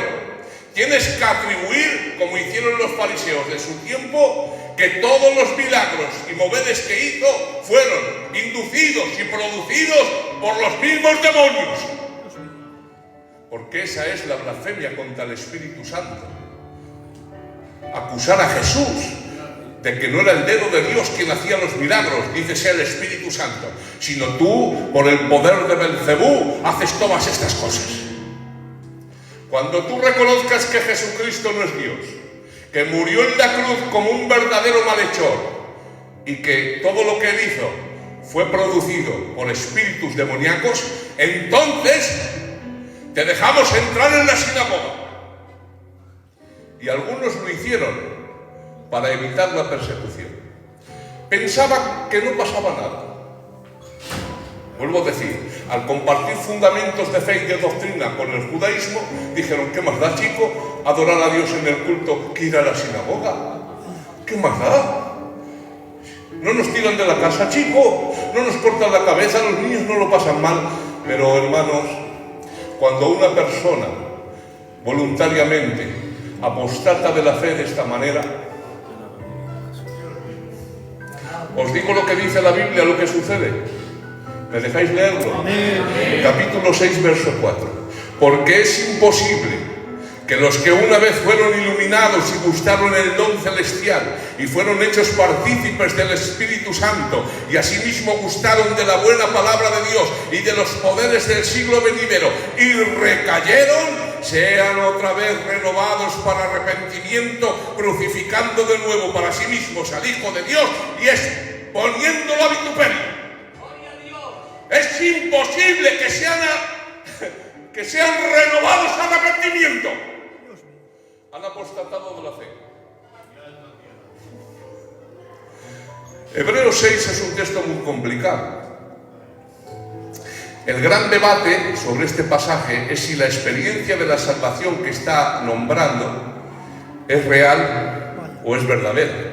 tienes que atribuir, como hicieron los fariseos de su tiempo, que todos los milagros y moveres que hizo fueron inducidos y producidos por los mismos demonios. Porque esa es la blasfemia contra el Espíritu Santo. Acusar a Jesús de que no era el dedo de Dios quien hacía los milagros, dice sea el Espíritu Santo, sino tú, por el poder de Belcebú, haces todas estas cosas. Cuando tú reconozcas que Jesucristo no es Dios, que murió en la cruz como un verdadero malhechor y que todo lo que él hizo fue producido por espíritus demoníacos, entonces te dejamos entrar en la sinagoga. Y algunos lo hicieron para evitar la persecución. Pensaban que no pasaba nada. Vuelvo a decir, al compartir fundamentos de fe y de doctrina con el judaísmo, dijeron, ¿qué más da, chico, adorar a Dios en el culto que ir a la sinagoga? ¿Qué más da? No nos tiran de la casa, chico, no nos cortan la cabeza, los niños no lo pasan mal. Pero, hermanos, cuando una persona voluntariamente apostata de la fe de esta manera, os digo lo que dice la Biblia, lo que sucede. ¿Me dejáis leerlo? Capítulo 6, verso 4. Porque es imposible que los que una vez fueron iluminados y gustaron el don celestial y fueron hechos partícipes del Espíritu Santo y asimismo gustaron de la buena palabra de Dios y de los poderes del siglo venidero y recayeron, sean otra vez renovados para arrepentimiento, crucificando de nuevo para sí mismos al Hijo de Dios y exponiéndolo a vituperio. Es imposible que sean renovados al arrepentimiento. Han apostatado de la fe. Hebreos 6 es un texto muy complicado. El gran debate sobre este pasaje es si la experiencia de la salvación que está nombrando es real o es verdadera.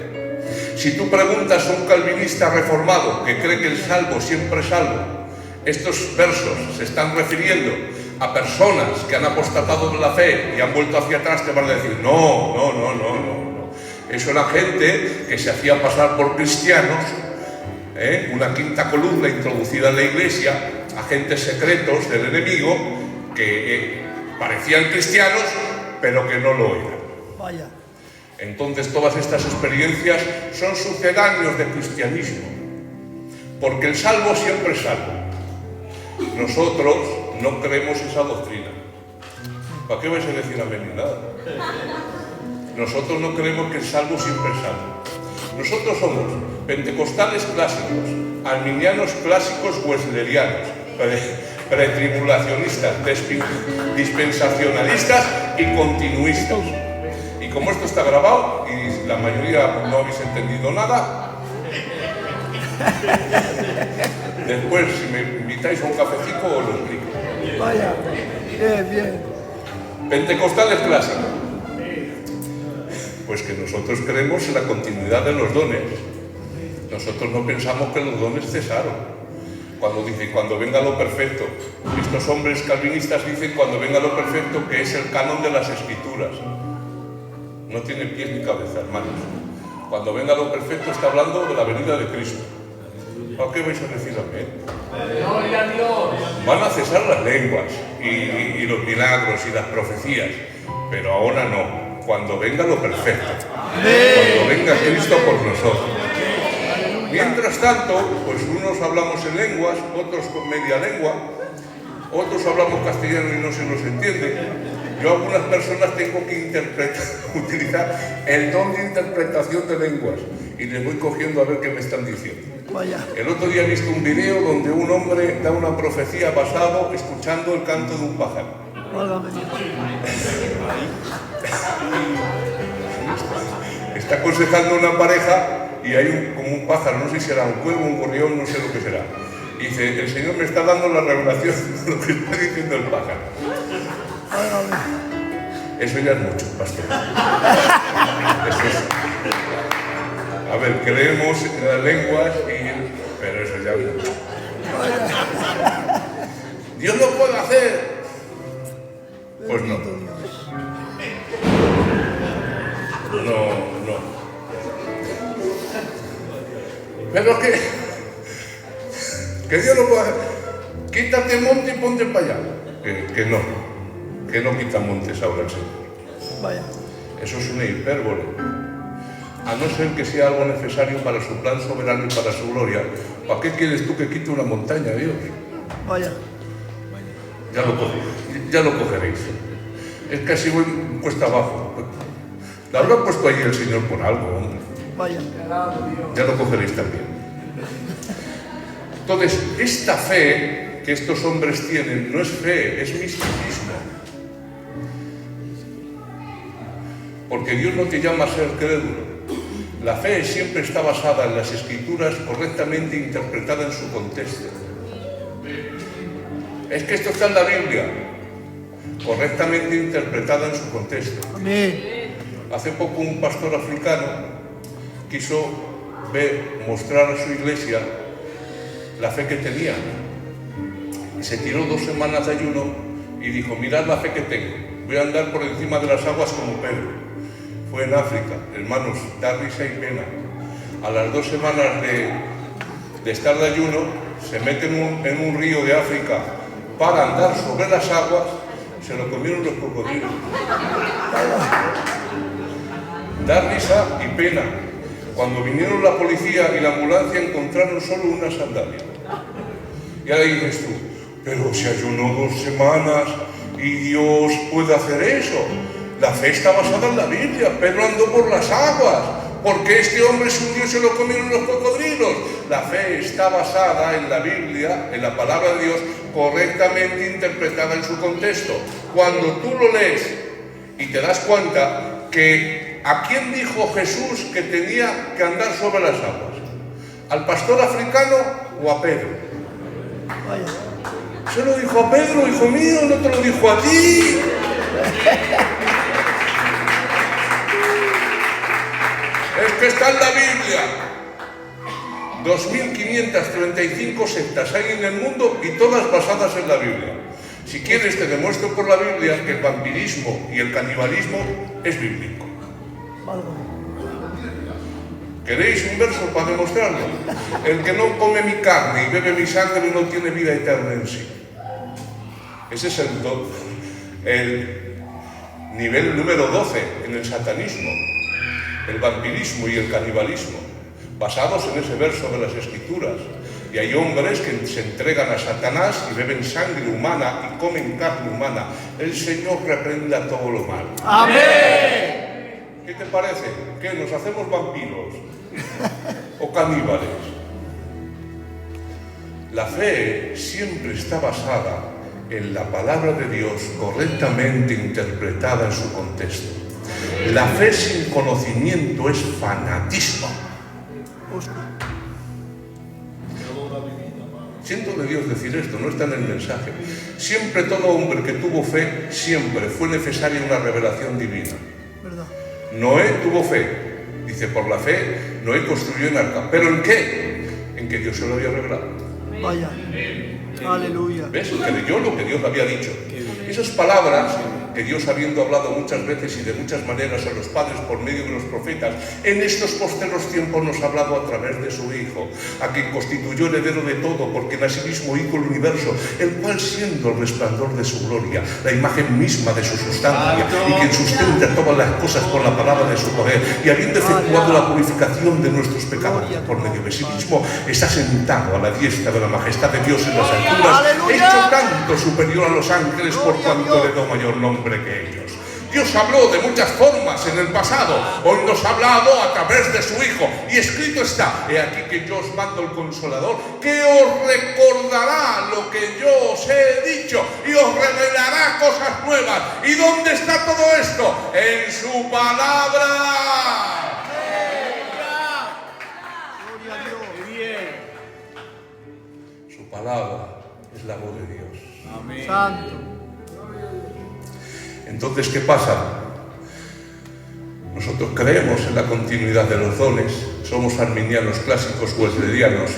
Si tú preguntas a un calvinista reformado que cree que el salvo siempre es salvo, estos versos se están refiriendo a personas que han apostatado de la fe y han vuelto hacia atrás, te van a decir, no. Eso era gente que se hacía pasar por cristianos, una quinta columna introducida en la iglesia, agentes secretos del enemigo que parecían cristianos, pero que no lo eran. Vaya. Entonces todas estas experiencias son sucedáneos de cristianismo, porque el salvo siempre es salvo. Nosotros no creemos esa doctrina. ¿Para qué vais a decir amén ni nada? Nosotros no creemos que el salvo siempre es salvo. Nosotros somos pentecostales clásicos, arminianos clásicos weslerianos, pretribulacionistas, dispensacionalistas y continuistas. Y como esto está grabado y la mayoría no habéis entendido nada, después, si me invitáis a un cafecito, os lo explico. Vaya, bien. Pentecostales clásicos. Pues que nosotros creemos en la continuidad de los dones. Nosotros no pensamos que los dones cesaron. Cuando dice, cuando venga lo perfecto. Estos hombres calvinistas dicen, cuando venga lo perfecto, que es el canon de las Escrituras. No tiene pies ni cabeza, hermanos. Cuando venga lo perfecto está hablando de la venida de Cristo. ¿A qué vais a decir amén? Gloria a Dios. Van a cesar las lenguas y los milagros y las profecías, pero ahora no. Cuando venga lo perfecto, cuando venga Cristo por nosotros. Mientras tanto, pues unos hablamos en lenguas, otros con media lengua, otros hablamos castellano y no se nos entiende. Yo a algunas personas tengo que utilizar el don de interpretación de lenguas y les voy cogiendo a ver qué me están diciendo. Vaya. El otro día he visto un video donde un hombre da una profecía basado escuchando el canto de un pájaro. Válgame Dios. Está aconsejando a una pareja y hay como un pájaro, no sé si será un cuervo, un gorrión, no sé lo que será. Y dice, el Señor me está dando la revelación de lo que está diciendo el pájaro. Eso ya es mucho, pastor. Eso es. A ver, creemos en las lenguas, pero eso ya es mucho. Dios lo puede hacer. Pues no. No. Pero que Dios lo puede hacer. Quítate el monte y ponte para allá. Que no quita montes ahora el Señor. Vaya. Eso es una hipérbole. A no ser que sea algo necesario para su plan soberano y para su gloria. ¿Para qué quieres tú que quite una montaña, Dios? Vaya. Ya lo cogeréis. Es que así voy cuesta abajo. La habrá puesto ahí el Señor por algo, hombre. Vaya. Ya lo cogeréis también. Entonces, esta fe que estos hombres tienen no es fe, es misticismo. Porque Dios no te llama a ser crédulo. La fe siempre está basada en las Escrituras correctamente interpretada en su contexto. Es que esto está en la Biblia, correctamente interpretada en su contexto. Amén. Hace poco un pastor africano quiso mostrar a su iglesia la fe que tenía. Y se tiró 2 semanas de ayuno y dijo, mirad la fe que tengo, voy a andar por encima de las aguas como Pedro. Fue en África, hermanos, da risa y pena. A las 2 semanas de estar de ayuno, se mete en un río de África para andar sobre las aguas, se lo comieron los cocodrilos. Da risa y pena. Cuando vinieron la policía y la ambulancia encontraron solo una sandalia. Y ahora dices tú, pero se ayunó 2 semanas y Dios puede hacer eso. La fe está basada en la Biblia. Pedro andó por las aguas. Porque este hombre se hundió y se lo comieron los cocodrilos. La fe está basada en la Biblia, en la palabra de Dios, correctamente interpretada en su contexto. Cuando tú lo lees y te das cuenta que ¿a quién dijo Jesús que tenía que andar sobre las aguas? ¿Al pastor africano o a Pedro? Vaya. Se lo dijo a Pedro, hijo mío, no te lo dijo a ti. Es que está en la Biblia. 2.535 sectas hay en el mundo y todas basadas en la Biblia. Si quieres te demuestro por la Biblia que el vampirismo y el canibalismo es bíblico. ¿Queréis un verso para demostrarlo? El que no come mi carne y bebe mi sangre no tiene vida eterna en sí. Ese es el nivel número 12 en el satanismo. El vampirismo y el canibalismo, basados en ese verso de las Escrituras. Y hay hombres que se entregan a Satanás y beben sangre humana y comen carne humana. El Señor reprenda todo lo malo. Amén. ¿Qué te parece? ¿Qué? ¿Nos hacemos vampiros? ¿O caníbales? La fe siempre está basada en la palabra de Dios correctamente interpretada en su contexto. La fe sin conocimiento es fanatismo. Siento de Dios decir esto, no está en el mensaje. Siempre todo hombre que tuvo fe, siempre fue necesaria una revelación divina. ¿Verdad? Noé tuvo fe. Dice, por la fe, Noé construyó un arca. ¿Pero en qué? En que Dios se lo había revelado. Vaya. Aleluya. ¿Ves? Creyó lo que Dios le había dicho. Esas palabras que Dios, habiendo hablado muchas veces y de muchas maneras a los padres por medio de los profetas, en estos posteros tiempos nos ha hablado a través de su Hijo, a quien constituyó heredero de todo, porque en asimismo hizo el universo, el cual siendo el resplandor de su gloria, la imagen misma de su sustancia, y quien sustenta todas las cosas por la palabra de su poder, y habiendo efectuado la purificación de nuestros pecados por medio de sí mismo, está sentado a la diestra de la majestad de Dios en las alturas, hecho tanto superior a los ángeles por cuanto le da mayor nombre que ellos. Dios habló de muchas formas en el pasado, hoy nos ha hablado a través de su Hijo, y escrito está, he aquí que yo os mando el Consolador, que os recordará lo que yo os he dicho, y os revelará cosas nuevas. ¿Y dónde está todo esto? En su palabra. Gloria a Dios. Su palabra es la voz de Dios. Amén. Santo. Entonces, ¿qué pasa? Nosotros creemos en la continuidad de los dones, somos arminianos clásicos wesleyanianos,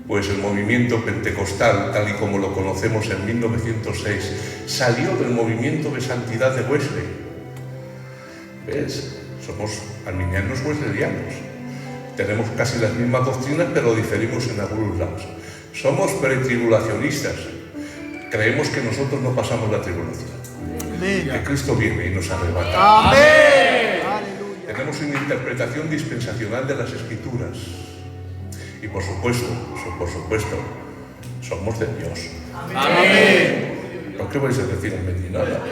pues el movimiento pentecostal, tal y como lo conocemos en 1906, salió del movimiento de santidad de Wesley. ¿Ves? Somos arminianos wesleyanianos. Tenemos casi las mismas doctrinas, pero diferimos en algunos lados. Somos pretribulacionistas. Creemos que nosotros no pasamos la tribulación. Amén. Que Cristo viene y nos arrebata. Amén. Aleluya. Tenemos una interpretación dispensacional de las Escrituras. Y por supuesto, somos de Dios. Amén. ¿Por qué vais a decir amén? Nada.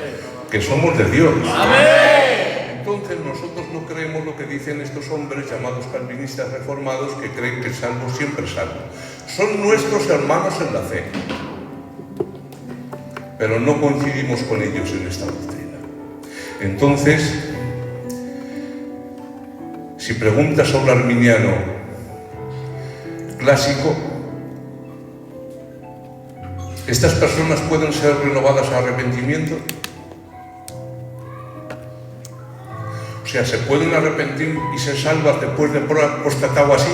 Que somos de Dios. Amén. Entonces nosotros no creemos lo que dicen estos hombres llamados calvinistas reformados, que creen que el salvo siempre es salvo. Son nuestros hermanos en la fe, pero no coincidimos con ellos en esta doctrina. Entonces, si preguntas a un arminiano clásico, ¿Estas personas pueden ser renovadas a arrepentimiento? O sea, ¿se pueden arrepentir y ser salvas después de haber apostatado así?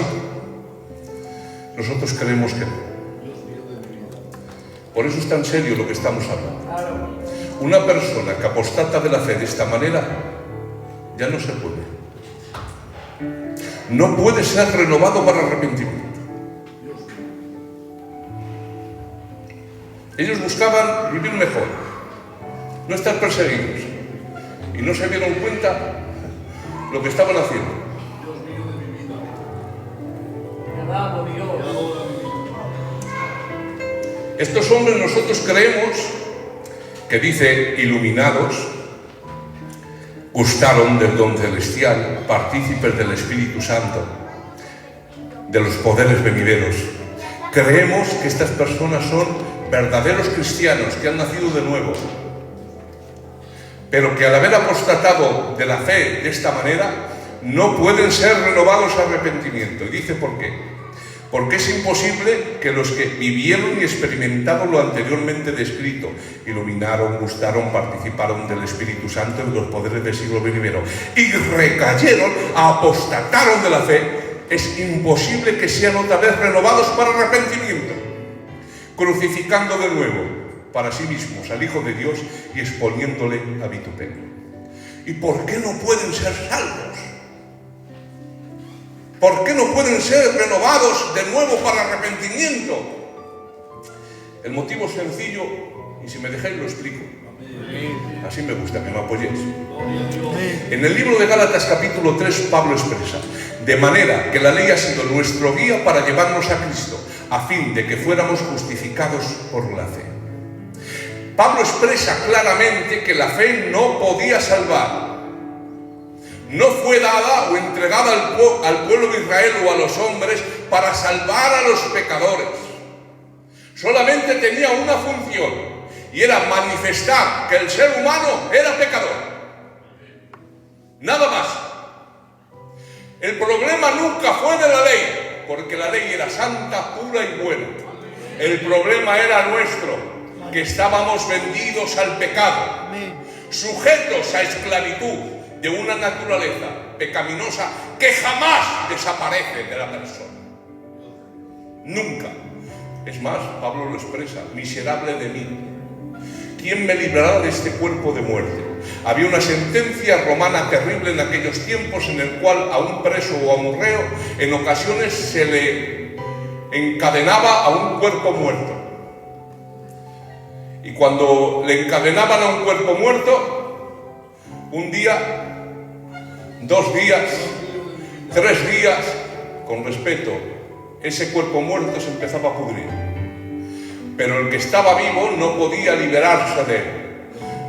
Nosotros creemos que no. Por eso es tan serio lo que estamos hablando. Una persona que apostata de la fe de esta manera, ya no se puede. No puede ser renovado para arrepentimiento. Ellos buscaban vivir mejor, no estar perseguidos, y no se dieron cuenta lo que estaban haciendo. Estos hombres, nosotros creemos que dice iluminados, gustaron del don celestial, partícipes del Espíritu Santo, de los poderes venideros. Creemos que estas personas son verdaderos cristianos que han nacido de nuevo, pero que al haber apostatado de la fe de esta manera no pueden ser renovados a arrepentimiento. Y dice por qué. Porque es imposible que los que vivieron y experimentaron lo anteriormente descrito, iluminaron, gustaron, participaron del Espíritu Santo y de los poderes del siglo venidero, y recayeron, apostataron de la fe, es imposible que sean otra vez renovados para arrepentimiento, crucificando de nuevo para sí mismos al Hijo de Dios y exponiéndole a vituperio. ¿Y por qué no pueden ser salvos? ¿Por qué no pueden ser renovados de nuevo para arrepentimiento? El motivo es sencillo, y si me dejáis lo explico. Así me gusta que me apoyéis. En el libro de Gálatas capítulo 3, Pablo expresa: de manera que la ley ha sido nuestro guía para llevarnos a Cristo, a fin de que fuéramos justificados por la fe. Pablo expresa claramente que la fe no podía salvar. No fue dada o entregada al pueblo de Israel o a los hombres para salvar a los pecadores. Solamente tenía una función, y era manifestar que el ser humano era pecador. Nada más. El problema nunca fue de la ley, porque la ley era santa, pura y buena. El problema era nuestro, que estábamos vendidos al pecado, sujetos a esclavitud de una naturaleza pecaminosa que jamás desaparece de la persona. Nunca. Es más, Pablo lo expresa: miserable de mí, ¿quién me librará de este cuerpo de muerte? Había una sentencia romana terrible en aquellos tiempos en el cual a un preso o a un reo en ocasiones se le encadenaba a un cuerpo muerto. Y cuando le encadenaban a un cuerpo muerto, un día, 2 días, 3 días, con respeto, ese cuerpo muerto se empezaba a pudrir. Pero el que estaba vivo no podía liberarse de él.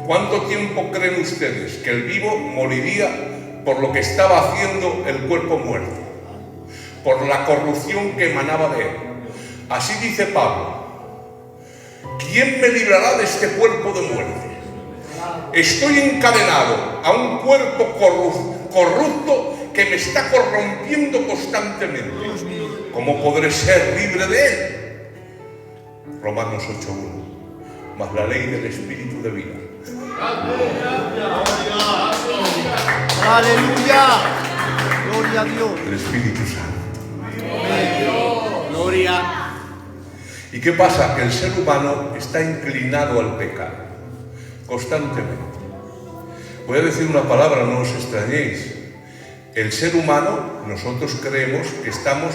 ¿Cuánto tiempo creen ustedes que el vivo moriría por lo que estaba haciendo el cuerpo muerto? Por la corrupción que emanaba de él. Así dice Pablo: ¿quién me librará de este cuerpo de muerte? Estoy encadenado a un cuerpo corrupto que me está corrompiendo constantemente. ¿Cómo podré ser libre de él? Romanos 8:1. Mas la ley del Espíritu de vida. ¡Aleluya! ¡Gloria a Dios! El Espíritu Santo. ¡Gloria! ¿Y qué pasa? Que el ser humano está inclinado al pecado constantemente. Voy a decir una palabra, no os extrañéis. El ser humano, nosotros creemos que estamos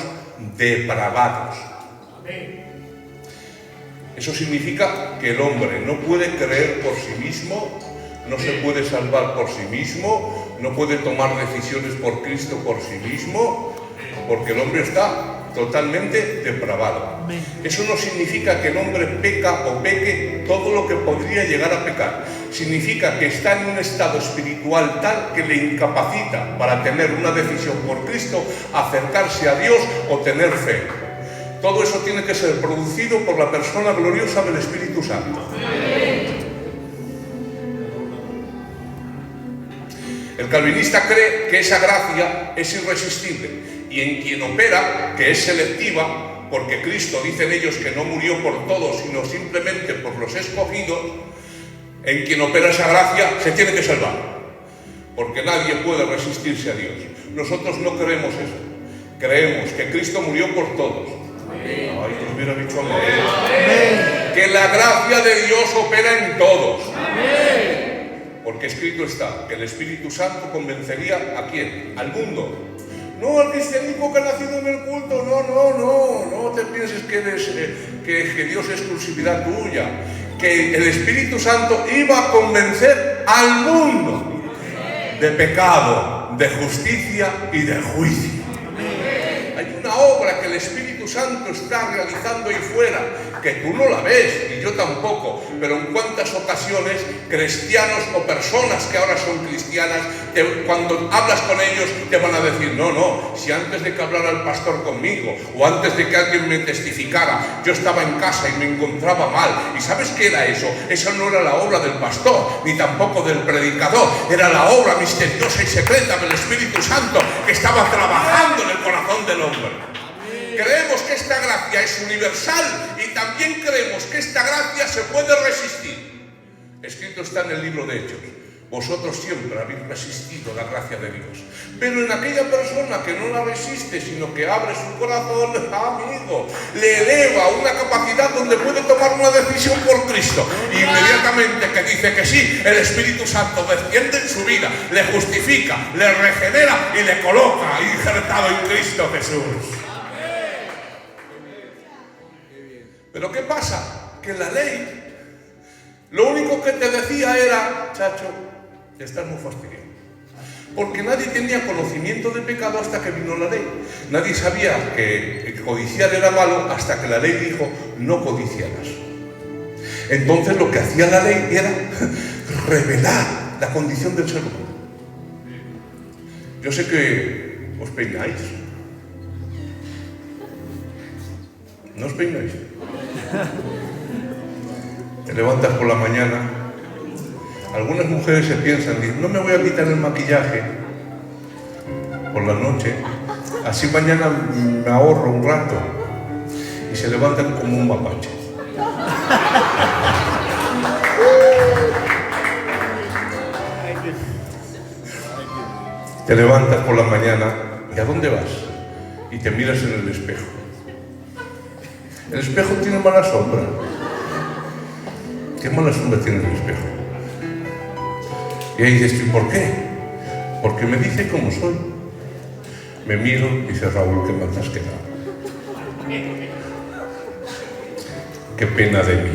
depravados. Eso significa que el hombre no puede creer por sí mismo, no se puede salvar por sí mismo, no puede tomar decisiones por Cristo por sí mismo, porque el hombre está totalmente depravado. Eso no significa que el hombre peca o peque todo lo que podría llegar a pecar. Significa que está en un estado espiritual tal que le incapacita para tener una decisión por Cristo, acercarse a Dios o tener fe. Todo eso tiene que ser producido por la persona gloriosa del Espíritu Santo. El calvinista cree que esa gracia es irresistible y en quien opera, que es selectiva, porque Cristo, dicen ellos, que no murió por todos, sino simplemente por los escogidos, en quien opera esa gracia, se tiene que salvar, porque nadie puede resistirse a Dios. Nosotros no creemos eso, creemos que Cristo murió por todos. Ay, Dios hubiera dicho amén. Que la gracia de Dios opera en todos. Porque escrito está que el Espíritu Santo convencería ¿a quién? Al mundo. No al cristianismo que ha nacido en el culto, no te pienses que Dios es exclusividad tuya. Que el Espíritu Santo iba a convencer al mundo de pecado, de justicia y de juicio. Hay una obra que el Espíritu Santo está realizando ahí fuera, que tú no la ves, y yo tampoco, pero en cuántas ocasiones cristianos o personas que ahora son cristianas, cuando hablas con ellos te van a decir, no, si antes de que hablara el pastor conmigo, o antes de que alguien me testificara, yo estaba en casa y me encontraba mal, ¿y sabes qué era eso? Eso no era la obra del pastor, ni tampoco del predicador, era la obra misteriosa y secreta del Espíritu Santo que estaba trabajando en el corazón del hombre. Creemos que esta gracia es universal y también creemos que esta gracia se puede resistir. Escrito está en el libro de Hechos. Vosotros siempre habéis resistido la gracia de Dios. Pero en aquella persona que no la resiste, sino que abre su corazón, amigo, le eleva a una capacidad donde puede tomar una decisión por Cristo. Y inmediatamente que dice que sí, el Espíritu Santo desciende en su vida, le justifica, le regenera y le coloca injertado en Cristo Jesús. Pero ¿qué pasa? Que la ley, lo único que te decía era, chacho, estás muy fastidiado. Porque nadie tenía conocimiento de pecado hasta que vino la ley. Nadie sabía que codiciar era malo hasta que la ley dijo, no codiciarás. Entonces lo que hacía la ley era revelar la condición del ser humano. Yo sé que os peináis. ¿No os peináis? Te levantas por la mañana. Algunas mujeres se piensan, dicen, no me voy a quitar el maquillaje por la noche, así mañana me ahorro un rato. Y se levantan como un mapache. Te levantas por la mañana y ¿a dónde vas? Y te miras en el espejo. El espejo tiene mala sombra. ¿Qué mala sombra tiene el espejo? Y ahí dices, ¿y por qué? Porque me dice cómo soy. Me miro y dice, Raúl, qué mal te has quedado. Qué pena de mí.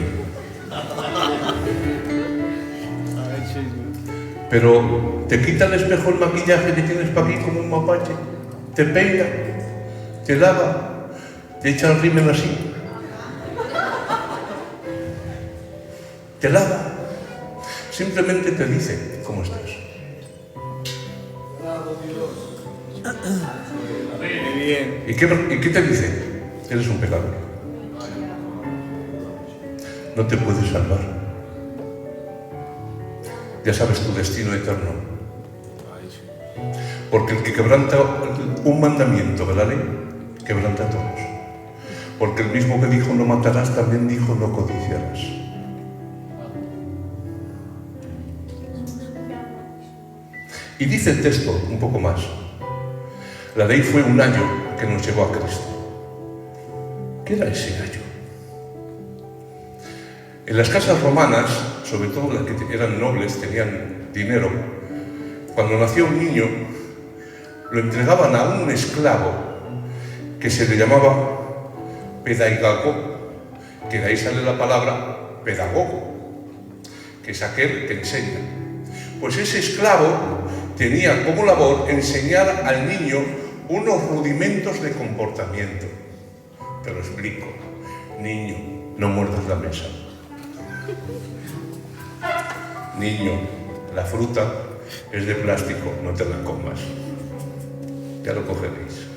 Pero te quita el espejo el maquillaje que tienes para aquí como un mapache. Te peina, te lava, te echa el rímel así. Te lava, simplemente te dice cómo estás. ¿Y qué te dice? Eres un pecador. No te puedes salvar. Ya sabes tu destino eterno. Porque el que quebranta un mandamiento de la ley, quebranta a todos. Porque el mismo que dijo no matarás, también dijo no codiciarás. Y dice el texto un poco más. La ley fue un ayo que nos llevó a Cristo. ¿Qué era ese ayo? En las casas romanas, sobre todo las que eran nobles, tenían dinero, cuando nacía un niño, lo entregaban a un esclavo que se le llamaba pedaigago, que de ahí sale la palabra pedagogo, que es aquel que enseña. Pues ese esclavo tenía como labor enseñar al niño unos rudimentos de comportamiento. Te lo explico. Niño, no muerdas la mesa. Niño, la fruta es de plástico, no te la comas. Ya lo cogeréis.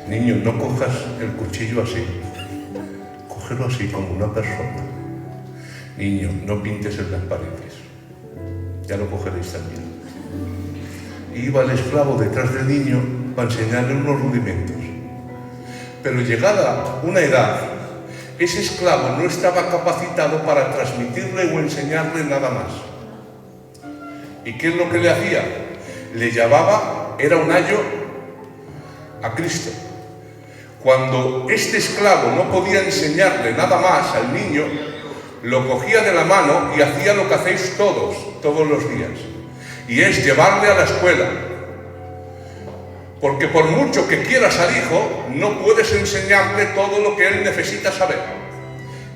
Niño, no cojas el cuchillo así. Cógelo así como una persona. Niño, no pintes en las paredes. Ya lo cogeréis también. Iba el esclavo detrás del niño para enseñarle unos rudimentos. Pero llegada una edad, ese esclavo no estaba capacitado para transmitirle o enseñarle nada más. ¿Y qué es lo que le hacía? Le llevaba, era un ayo, a Cristo. Cuando este esclavo no podía enseñarle nada más al niño, lo cogía de la mano y hacía lo que hacéis todos los días, y es llevarle a la escuela. Porque por mucho que quieras al hijo, no puedes enseñarle todo lo que él necesita saber.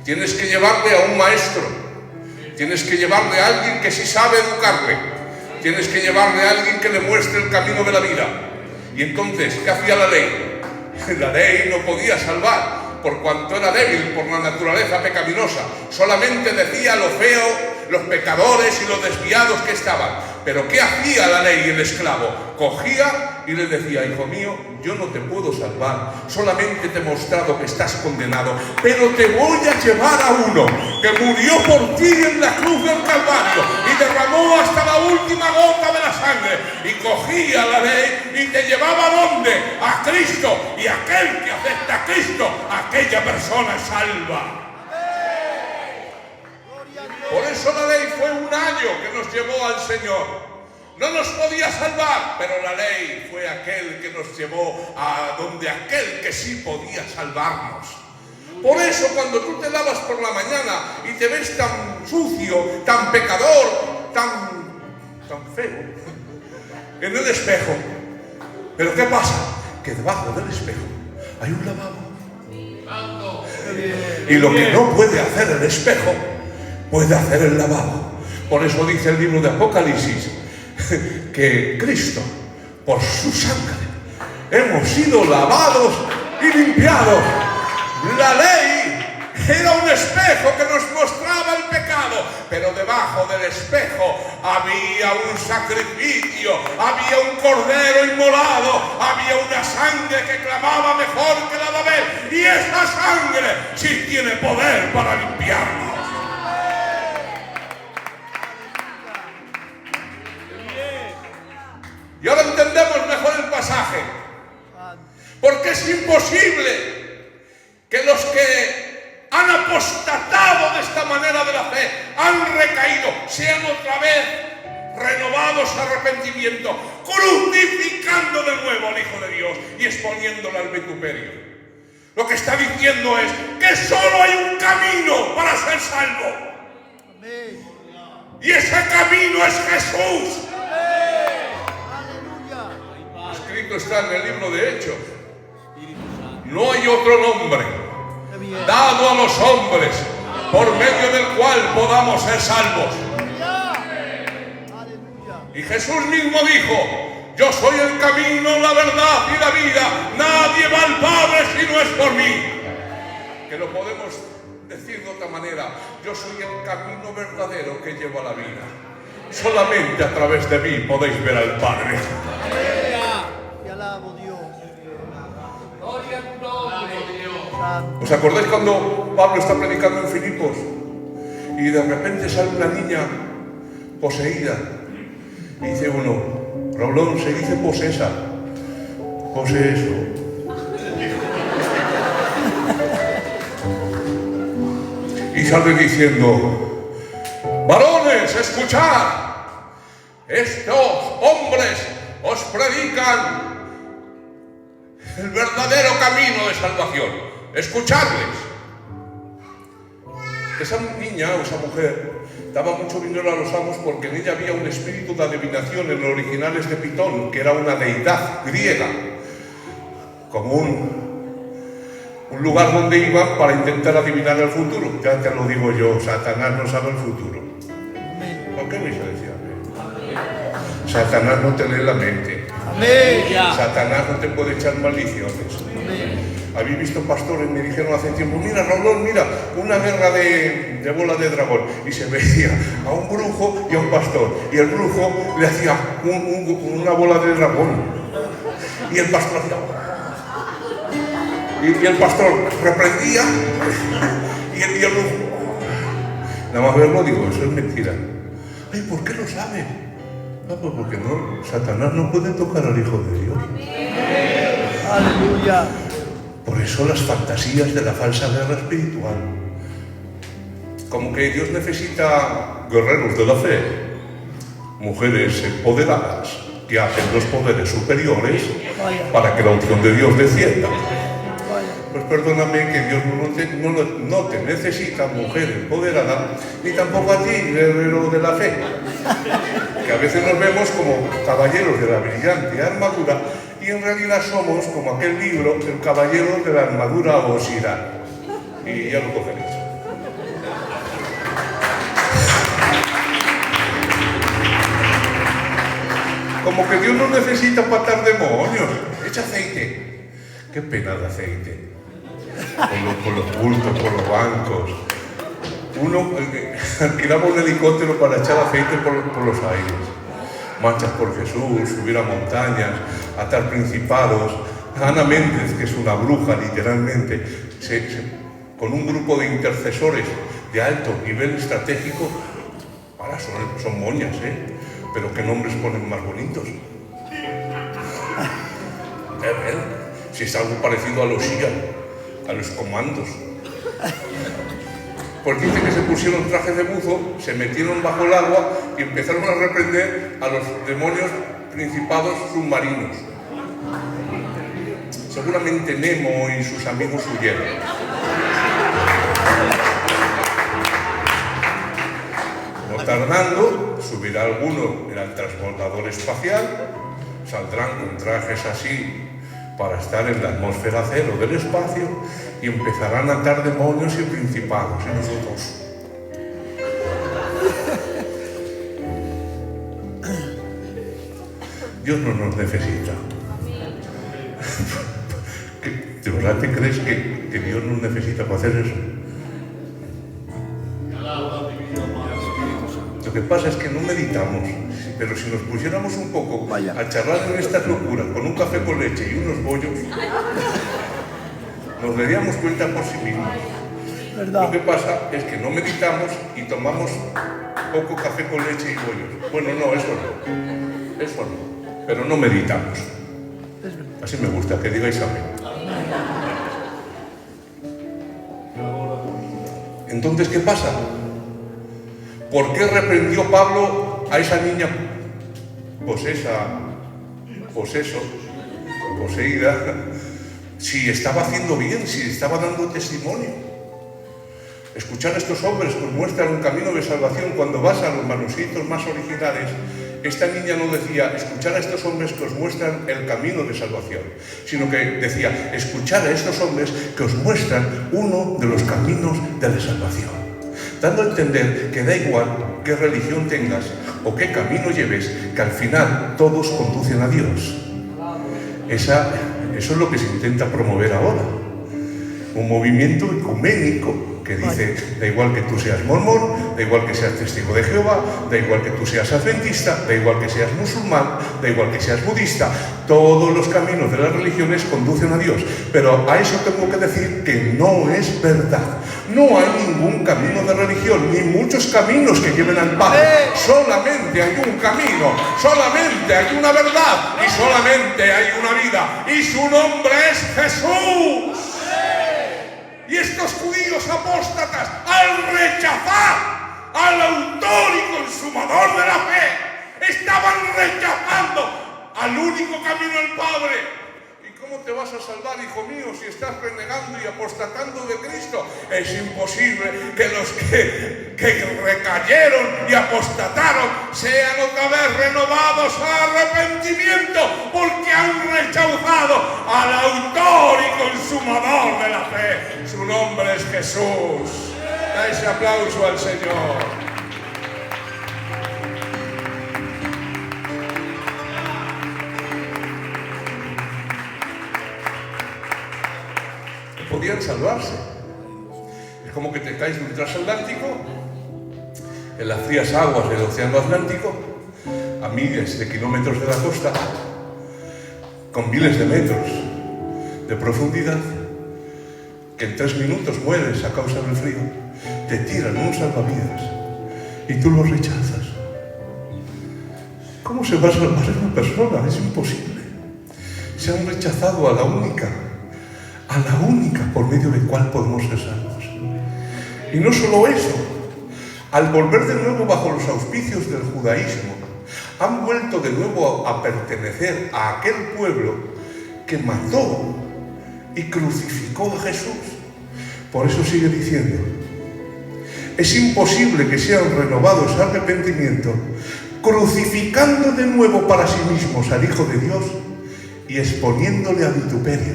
Tienes que llevarle a un maestro, tienes que llevarle a alguien que sí sabe educarle, tienes que llevarle a alguien que le muestre el camino de la vida. Y entonces, ¿qué hacía la ley? La ley no podía salvar, por cuanto era débil por la naturaleza pecaminosa. Solamente decía lo feo, los pecadores y los desviados que estaban. Pero ¿qué hacía la ley y el esclavo? Cogía y le decía: hijo mío, yo no te puedo salvar, solamente te he mostrado que estás condenado, pero te voy a llevar a uno que murió por ti en la cruz del Calvario y derramó hasta la última gota de la sangre. Y cogía la ley y te llevaba ¿a dónde? A Cristo. Y aquel que acepta a Cristo, aquella persona es salva. Por eso la ley fue un ayo que nos llevó al Señor. No nos podía salvar, pero la ley fue aquel que nos llevó a donde aquel que sí podía salvarnos. Por eso cuando tú te lavas por la mañana y te ves tan sucio, tan pecador, tan feo en el espejo, ¿pero qué pasa? Que debajo del espejo hay un lavabo. Y lo que no puede hacer el espejo, puede hacer el lavabo. Por eso dice el libro de Apocalipsis que Cristo, por su sangre, hemos sido lavados y limpiados. La ley era un espejo que nos mostraba el pecado, pero debajo del espejo había un sacrificio, había un cordero inmolado, había una sangre que clamaba mejor que la de Abel, y esa sangre sí tiene poder para limpiarnos. Y ahora entendemos mejor el pasaje, porque es imposible que los que han apostatado de esta manera de la fe, han recaído, sean otra vez renovados a arrepentimiento, crucificando de nuevo al Hijo de Dios y exponiéndolo al vituperio. Lo que está diciendo es que solo hay un camino para ser salvo, y ese camino es Jesús. Escrito está en el libro de Hechos: no hay otro nombre dado a los hombres por medio del cual podamos ser salvos. Y Jesús mismo dijo: yo soy el camino, la verdad y la vida, nadie va al Padre si no es por mí. Que lo podemos decir de otra manera: yo soy el camino verdadero que lleva a la vida. Solamente a través de mí podéis ver al Padre. Te alabo, Dios. Gloria a tu nombre, Dios. ¿Os acordáis cuando Pablo está predicando en Filipos y de repente sale una niña poseída? Y dice uno: Raulón, se dice posesa. Poseso. Y sale diciendo: varones, escuchad, estos hombres os predican el verdadero camino de salvación. Escuchadles. Esa niña o esa mujer daba mucho dinero a los amos porque en ella había un espíritu de adivinación. En los originales de Pitón, que era una deidad griega, como un lugar donde iban para intentar adivinar el futuro. Ya te lo digo yo, Satanás no sabe el futuro. ¿Por qué me hizo decir amén? Satanás no te lee la mente. Amén. Satanás no te puede echar maldiciones. Habéis visto pastores, me dijeron hace tiempo: mira, Raulón, mira, una guerra de bola de dragón. Y se veía a un brujo y a un pastor. Y el brujo le hacía una bola de dragón. Y el pastor hacía... Y el pastor reprendía. Y el brujo... Nada más verlo digo, eso es mentira. Ay, ¿por qué lo sabe? No, pues porque no, Satanás no puede tocar al Hijo de Dios. Aleluya. Por eso las fantasías de la falsa guerra espiritual. Como que Dios necesita guerreros de la fe, mujeres empoderadas que hacen los poderes superiores para que la unción de Dios descienda. Pues perdóname que Dios no te necesita, mujer empoderada, ni tampoco a ti, guerrero de la fe. Que a veces nos vemos como caballeros de la brillante armadura y en realidad somos como aquel libro, el caballero de la armadura oxidada. Y ya lo cogeréis. Como que Dios no necesita matar demonios. Echa aceite. Qué pena de aceite. Por los cultos, por los bancos. Uno alquilaba un helicóptero para echar aceite por los aires. Marchas por Jesús, subir a montañas, atar principados. Ana Méndez, que es una bruja literalmente, con un grupo de intercesores de alto nivel estratégico, ahora son moñas, pero qué nombres ponen más bonitos. Si es algo parecido a los CIA, a los comandos. Pues dice que se pusieron trajes de buzo, se metieron bajo el agua y empezaron a reprender a los demonios principados submarinos. Seguramente Nemo y sus amigos huyeron. No tardando, subirá alguno en el transbordador espacial, saldrán con trajes así para estar en la atmósfera cero del espacio y empezarán a atar demonios y principados en nosotros. Dios no nos necesita. ¿De verdad te crees que Dios nos necesita para hacer eso? Lo que pasa es que no meditamos, pero si nos pusiéramos un poco a charlar en estas locuras con un café con leche y unos bollos, nos daríamos cuenta por sí mismos. ¿Verdad? Lo que pasa es que no meditamos y tomamos poco café con leche y bollos. Bueno, no, eso no, pero no meditamos. Así me gusta, que digáis amén. Entonces, ¿qué pasa? ¿Por qué reprendió Pablo a esa niña poseída, si estaba haciendo bien, si estaba dando testimonio? Escuchar a estos hombres que os muestran un camino de salvación. Cuando vas a los manuscritos más originales, esta niña no decía escuchar a estos hombres que os muestran el camino de salvación, sino que decía escuchar a estos hombres que os muestran uno de los caminos de la salvación, dando a entender que da igual qué religión tengas o qué camino lleves, que al final todos conducen a Dios. Eso es lo que se intenta promover ahora, un movimiento ecuménico que dice, da igual que tú seas mormón, da igual que seas testigo de Jehová, da igual que tú seas adventista, da igual que seas musulmán, da igual que seas budista, todos los caminos de las religiones conducen a Dios. Pero a eso tengo que decir que no es verdad. No hay ningún camino de religión, ni muchos caminos que lleven al Padre. Solamente hay un camino, solamente hay una verdad y solamente hay una vida. Y su nombre es Jesús. Y estos judíos apóstatas, al rechazar al autor y consumador de la fe, estaban rechazando al único camino del Padre. ¿Y cómo te vas a salvar, hijo mío, si estás renegando y apostatando de Cristo? Es imposible que los que recayeron y apostataron sean otra vez renovados a arrepentimiento, porque han rechazado al autor y consumador de la fe. Su nombre es Jesús. Da ese aplauso al Señor. Podían salvarse. Es como que te caes de un transatlántico en las frías aguas del océano Atlántico, a miles de kilómetros de la costa, con miles de metros de profundidad, que en 3 minutos mueres a causa del frío. Te tiran un salvavidas y tú lo rechazas. ¿Cómo se va a salvar una persona? Es imposible. se han rechazado a la única por medio de cual podemos ser salvos. Y no solo eso, al volver de nuevo bajo los auspicios del judaísmo, han vuelto de nuevo a pertenecer a aquel pueblo que mató y crucificó a Jesús. Por eso sigue diciendo, es imposible que sean renovados al arrepentimiento, crucificando de nuevo para sí mismos al Hijo de Dios y exponiéndole a vituperio.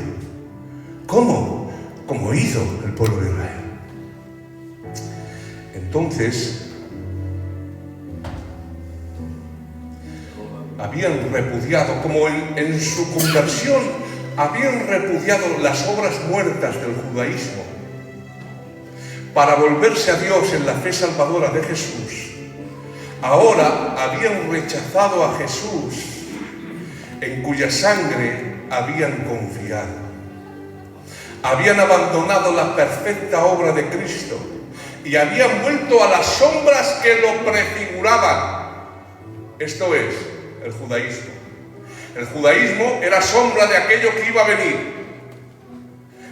¿Cómo? Como hizo el pueblo de Israel. Entonces, habían repudiado, como en su conversión, habían repudiado las obras muertas del judaísmo para volverse a Dios en la fe salvadora de Jesús. Ahora habían rechazado a Jesús, en cuya sangre habían confiado. Habían abandonado la perfecta obra de Cristo y habían vuelto a las sombras que lo prefiguraban. Esto es, el judaísmo. El judaísmo era sombra de aquello que iba a venir.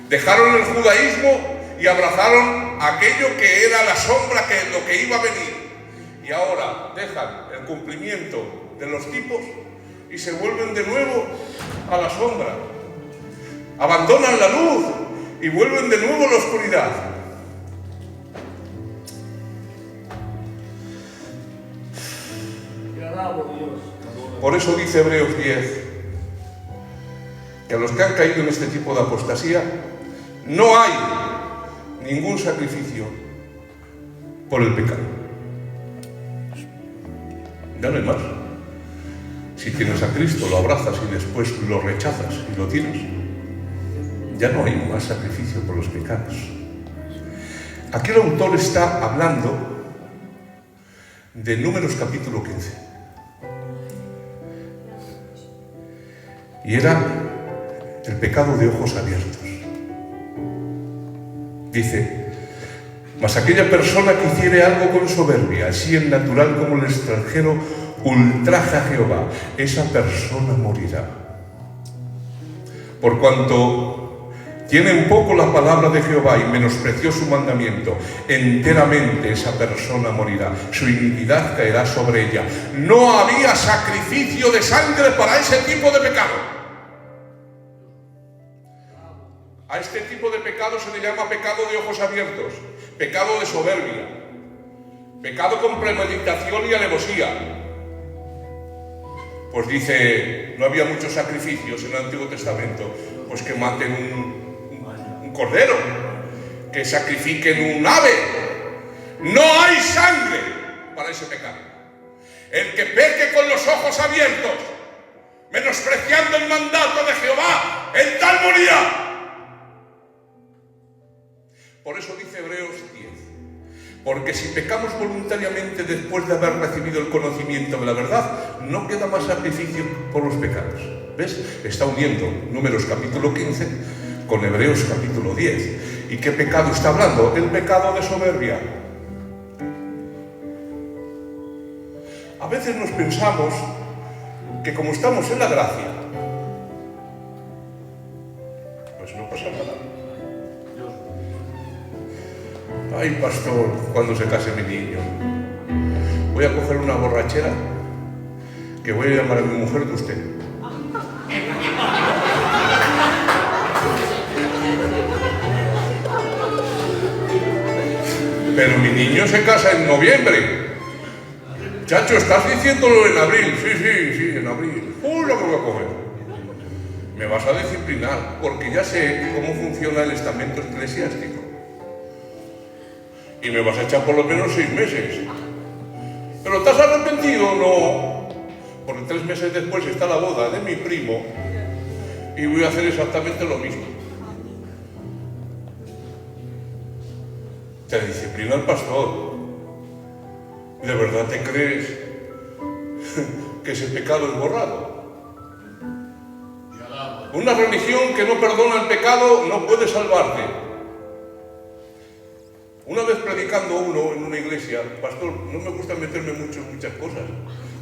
Dejaron el judaísmo y abrazaron aquello que era la sombra, que lo que iba a venir. Y ahora dejan el cumplimiento de los tipos y se vuelven de nuevo a la sombra. Abandonan la luz y vuelven de nuevo a la oscuridad. Por eso dice Hebreos 10 que a los que han caído en este tipo de apostasía no hay ningún sacrificio por el pecado. Ya no hay más. Si tienes a Cristo, lo abrazas y después lo rechazas y lo tienes, ya no hay más sacrificio por los pecados. Aquí el autor está hablando de Números capítulo 15. Y era el pecado de ojos abiertos. Dice, mas aquella persona que hiciere algo con soberbia, así el natural como el extranjero, ultraja a Jehová, esa persona morirá. Por cuanto tiene en poco la palabra de Jehová y menospreció su mandamiento, enteramente esa persona morirá, su iniquidad caerá sobre ella. No había sacrificio de sangre para ese tipo de pecado. A este tipo de pecado se le llama pecado de ojos abiertos, pecado de soberbia, pecado con premeditación y alevosía. Pues dice, no había muchos sacrificios en el Antiguo Testamento, pues que maten un cordero, que sacrifiquen un ave. No hay sangre para ese pecado. El que peque con los ojos abiertos, menospreciando el mandato de Jehová, el tal morirá. Por eso dice Hebreos 10, porque si pecamos voluntariamente después de haber recibido el conocimiento de la verdad, no queda más sacrificio por los pecados. ¿Ves? Está uniendo Números capítulo 15 con Hebreos capítulo 10. ¿Y qué pecado está hablando? El pecado de soberbia. A veces nos pensamos que como estamos en la gracia, pues no pasa nada. Ay, pastor, cuando se case mi niño, voy a coger una borrachera que voy a llamar a mi mujer de usted. Pero mi niño se casa en noviembre. Chacho, estás diciéndolo en abril. Sí, en abril. Uy, lo que voy a coger. Me vas a disciplinar porque ya sé cómo funciona el estamento eclesiástico. Y me vas a echar por lo menos 6 meses. ¿Pero estás arrepentido? No. Porque 3 meses después está la boda de mi primo y voy a hacer exactamente lo mismo. Te disciplina el pastor. ¿De verdad te crees que ese pecado es borrado? Una religión que no perdona el pecado no puede salvarte. Una vez predicando uno en una iglesia, iglesia, pastor, no me gusta meterme mucho en muchas cosas,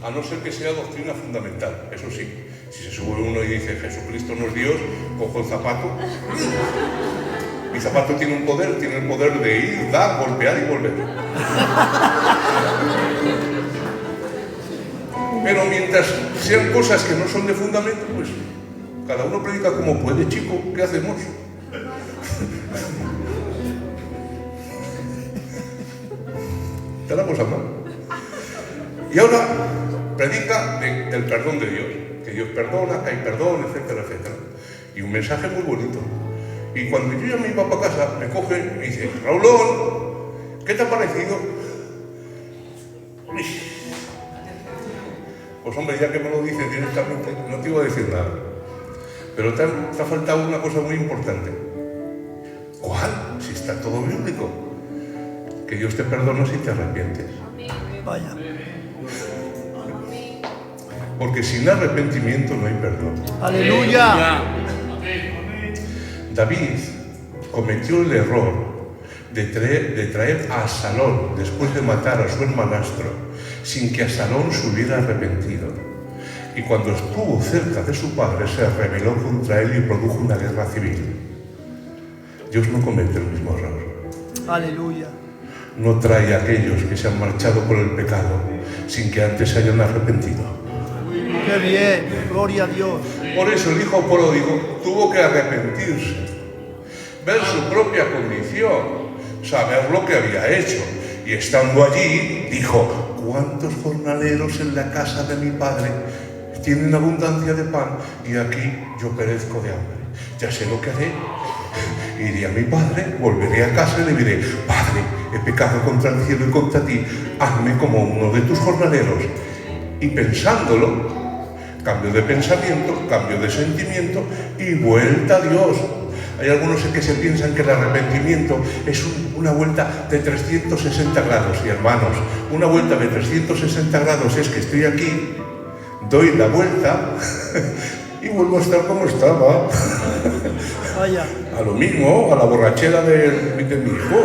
a no ser que sea doctrina fundamental. Eso sí, si se sube uno y dice Jesucristo no es Dios, cojo el zapato. Mi zapato tiene un poder, tiene el poder de ir, dar, golpear y volver. Pero mientras sean cosas que no son de fundamento, pues cada uno predica como puede, chico, ¿qué hacemos? Está la cosa mal. Y ahora predica del perdón de Dios, que Dios perdona, que hay perdón, etcétera, etcétera. Y un mensaje muy bonito. Y cuando yo ya me iba para casa, me coge y me dice, Raulón, ¿qué te ha parecido? Uy. Pues hombre, ya que me lo dices directamente, no te iba a decir nada. Pero te ha faltado una cosa muy importante. ¿Cuál? Si está todo bíblico. Que Dios te perdona si te arrepientes. Vaya. Porque sin arrepentimiento no hay perdón. Aleluya. David cometió el error de traer a Absalón después de matar a su hermanastro sin que Absalón se hubiera arrepentido. Y cuando estuvo cerca de su padre se rebeló contra él y produjo una guerra civil. Dios no comete el mismo error. Aleluya. No trae a aquellos que se han marchado por el pecado sin que antes se hayan arrepentido. Qué bien. Gloria a Dios. Por eso el hijo pródigo tuvo que arrepentirse, ver su propia condición, saber lo que había hecho. Y estando allí, dijo, ¿cuántos jornaleros en la casa de mi padre tienen abundancia de pan y aquí yo perezco de hambre? Ya sé lo que haré. Iré a mi padre, volveré a casa y le diré, Padre, he pecado contra el cielo y contra ti, hazme como uno de tus jornaleros. Y pensándolo, cambio de pensamiento, cambio de sentimiento y vuelta a Dios. Hay algunos que se piensan que el arrepentimiento es una vuelta de 360 grados. Y hermanos, una vuelta de 360 grados es que estoy aquí, doy la vuelta y vuelvo a estar como estaba. Vaya. A lo mismo, a la borrachera de mi hijo.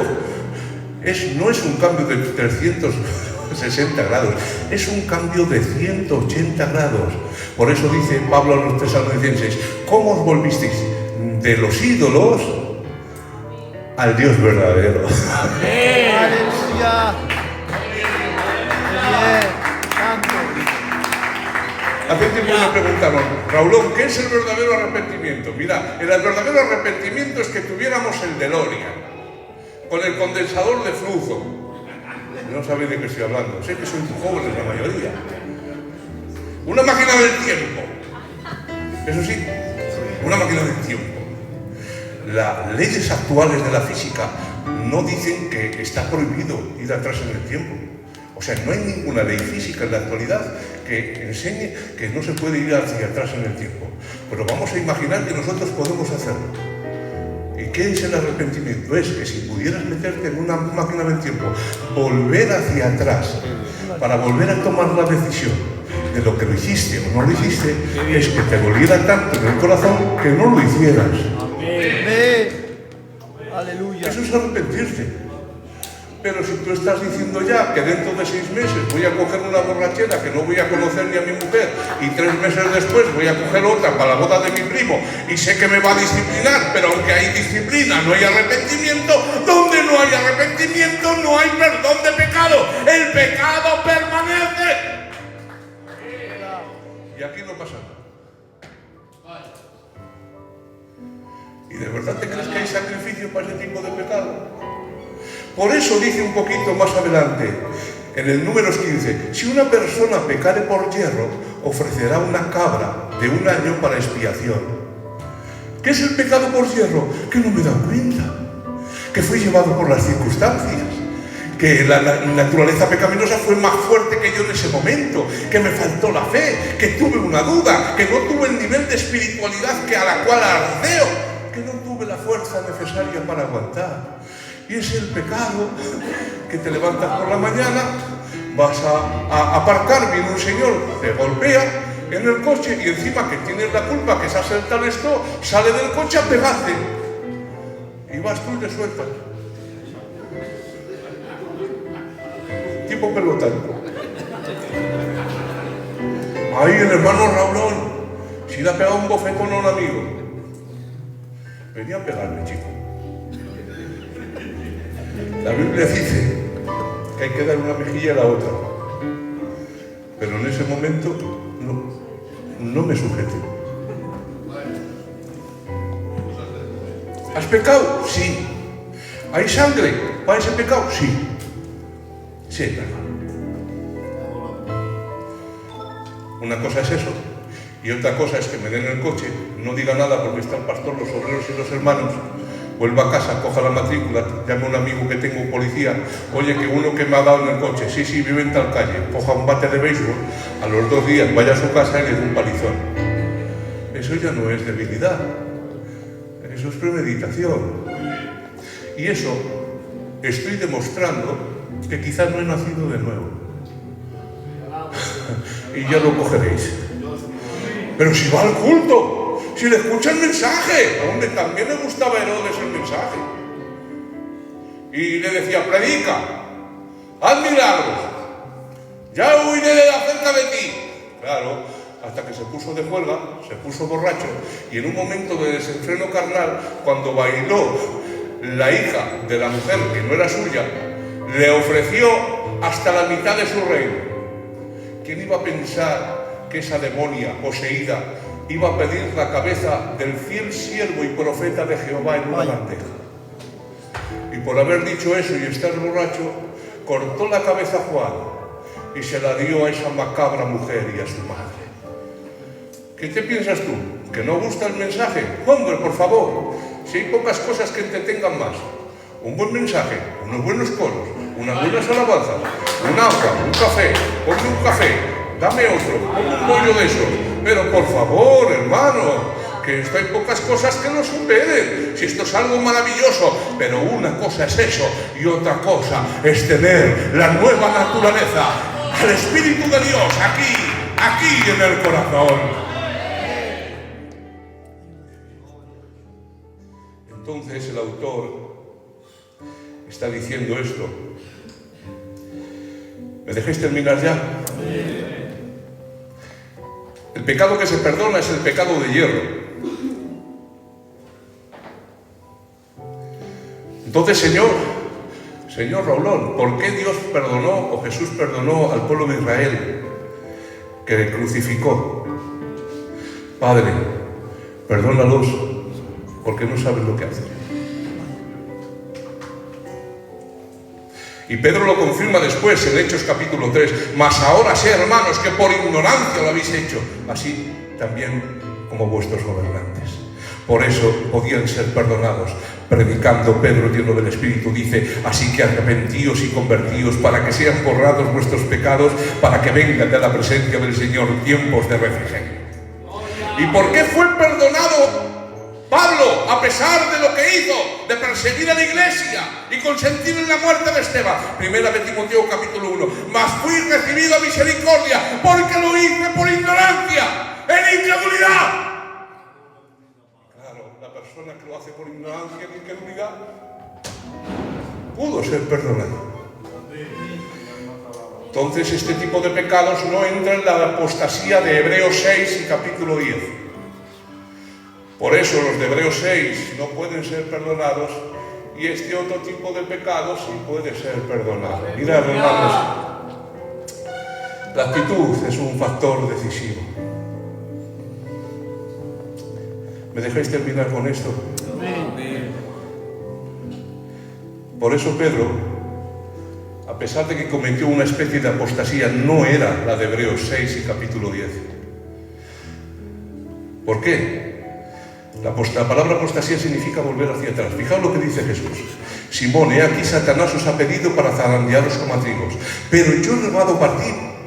No es un cambio de 360 grados, es un cambio de 180 grados. Por eso dice Pablo a los tesalonicenses, ¿cómo os volvisteis de los ídolos al Dios verdadero? Amén. Aleluya. Qué bien. Santo. Hace tiempo me preguntaron, Raulón, ¿qué es el verdadero arrepentimiento? Mira, el verdadero arrepentimiento es que tuviéramos el DeLorean con el condensador de flujo. No sabéis de qué estoy hablando, sé que sois jóvenes la mayoría. Una máquina del tiempo. Eso sí, una máquina del tiempo. Las leyes actuales de la física no dicen que está prohibido ir atrás en el tiempo. O sea, no hay ninguna ley física en la actualidad que enseñe que no se puede ir hacia atrás en el tiempo. Pero vamos a imaginar que nosotros podemos hacerlo. ¿Y qué es el arrepentimiento? Es que si pudieras meterte en una máquina del tiempo, volver hacia atrás, para volver a tomar la decisión de lo que lo hiciste o no lo hiciste, es que te doliera tanto en el corazón que no lo hicieras. Amén. Aleluya. Eso es arrepentirte. Pero si tú estás diciendo ya que dentro de 6 meses voy a coger una borrachera que no voy a conocer ni a mi mujer y 3 meses después voy a coger otra para la boda de mi primo y sé que me va a disciplinar, pero aunque hay disciplina no hay arrepentimiento, donde no hay arrepentimiento no hay perdón de pecado, el pecado permanece. Y aquí no pasa nada. ¿Y de verdad te crees que hay sacrificio para ese tipo de pecado? Por eso dice un poquito más adelante, en el Números 15, si una persona pecare por yerro, ofrecerá una cabra de 1 año para expiación. ¿Qué es el pecado por yerro? Que no me he dado cuenta, que fui llevado por las circunstancias, que la naturaleza pecaminosa fue más fuerte que yo en ese momento, que me faltó la fe, que tuve una duda, que no tuve el nivel de espiritualidad a la cual ardeo, que no tuve la fuerza necesaria para aguantar. Y es el pecado que te levantas por la mañana, vas a aparcar, viene un señor, te golpea en el coche y encima que tienes la culpa, que se ha saltado esto, sale del coche a pegarte. Y vas tú y le sueltas. pónmelo tanto. Ay, el hermano Raulón, si le ha pegado un bofetón a un amigo. Venía a pegarme, chico. La Biblia dice que hay que dar una mejilla a la otra. Pero en ese momento no me sujeté. ¿Has pecado? Sí. ¿Hay sangre para ese pecado? Sí. Sí, es verdad. Una cosa es eso, y otra cosa es que me den el coche, no diga nada porque está el pastor, los obreros y los hermanos, vuelva a casa, coja la matrícula, llame a un amigo que tengo, un policía, oye, que uno que me ha dado en el coche, sí, vive en tal calle, coja un bate de béisbol, a los 2 días vaya a su casa y le dé un palizón. Eso ya no es debilidad, eso es premeditación. Y eso estoy demostrando que quizás no he nacido de nuevo. Y ya lo cogeréis. Pero si va al culto, si le escucha el mensaje, hombre, también le gustaba a Herodes el mensaje. Y le decía, predica, haz milagros, ya huiré acerca de ti. Claro, hasta que se puso de juerga, se puso borracho, y en un momento de desenfreno carnal, cuando bailó la hija de la mujer que no era suya, le ofreció hasta la mitad de su reino. ¿Quién iba a pensar que esa demonia poseída iba a pedir la cabeza del fiel siervo y profeta de Jehová en una bandeja? Y por haber dicho eso y estar borracho, cortó la cabeza a Juan y se la dio a esa macabra mujer y a su madre. ¿Qué te piensas tú? ¿Que no gusta el mensaje? Hombre, por favor, si hay pocas cosas que entretengan más. Un buen mensaje, unos buenos coros, unas buenas alabanzas, un agua, un café, ponme un café, dame otro, ponme un bollo de esos. Pero por favor, hermano, que esto hay pocas cosas que lo superen. Si esto es algo maravilloso, pero una cosa es eso y otra cosa es tener la nueva naturaleza, el Espíritu de Dios aquí en el corazón. Entonces el autor está diciendo esto. ¿Me dejáis terminar ya? El pecado que se perdona es el pecado de hierro. Entonces, Señor Raulón, ¿por qué Dios perdonó o Jesús perdonó al pueblo de Israel que le crucificó? Padre, perdónalos porque no saben lo que hacen. Y Pedro lo confirma después en Hechos capítulo 3. Mas ahora sé, hermanos, que por ignorancia lo habéis hecho, así también como vuestros gobernantes. Por eso podían ser perdonados. Predicando, Pedro, lleno del Espíritu, dice: así que arrepentíos y convertíos para que sean borrados vuestros pecados, para que vengan de la presencia del Señor tiempos de refrigerio. ¿Y por qué fue perdonado Pablo, a pesar de lo que hizo, de perseguir a la iglesia y consentir en la muerte de Esteban? Primera de Timoteo capítulo 1. Mas fui recibido a misericordia, porque lo hice por ignorancia, en incredulidad. Claro, la persona que lo hace por ignorancia, en incredulidad, pudo ser perdonado. Entonces este tipo de pecados no entra en la apostasía de Hebreos 6 y capítulo 10. Por eso los de Hebreos 6 no pueden ser perdonados y este otro tipo de pecado sí puede ser perdonado. Mirad, hermanos, la actitud es un factor decisivo. ¿Me dejáis terminar con esto? Por eso Pedro, a pesar de que cometió una especie de apostasía, no era la de Hebreos 6 y capítulo 10. ¿Por qué? La palabra apostasía significa volver hacia atrás. Fijaos lo que dice Jesús. Simón, he aquí Satanás os ha pedido para zarandearos como a trigos, pero yo he rogado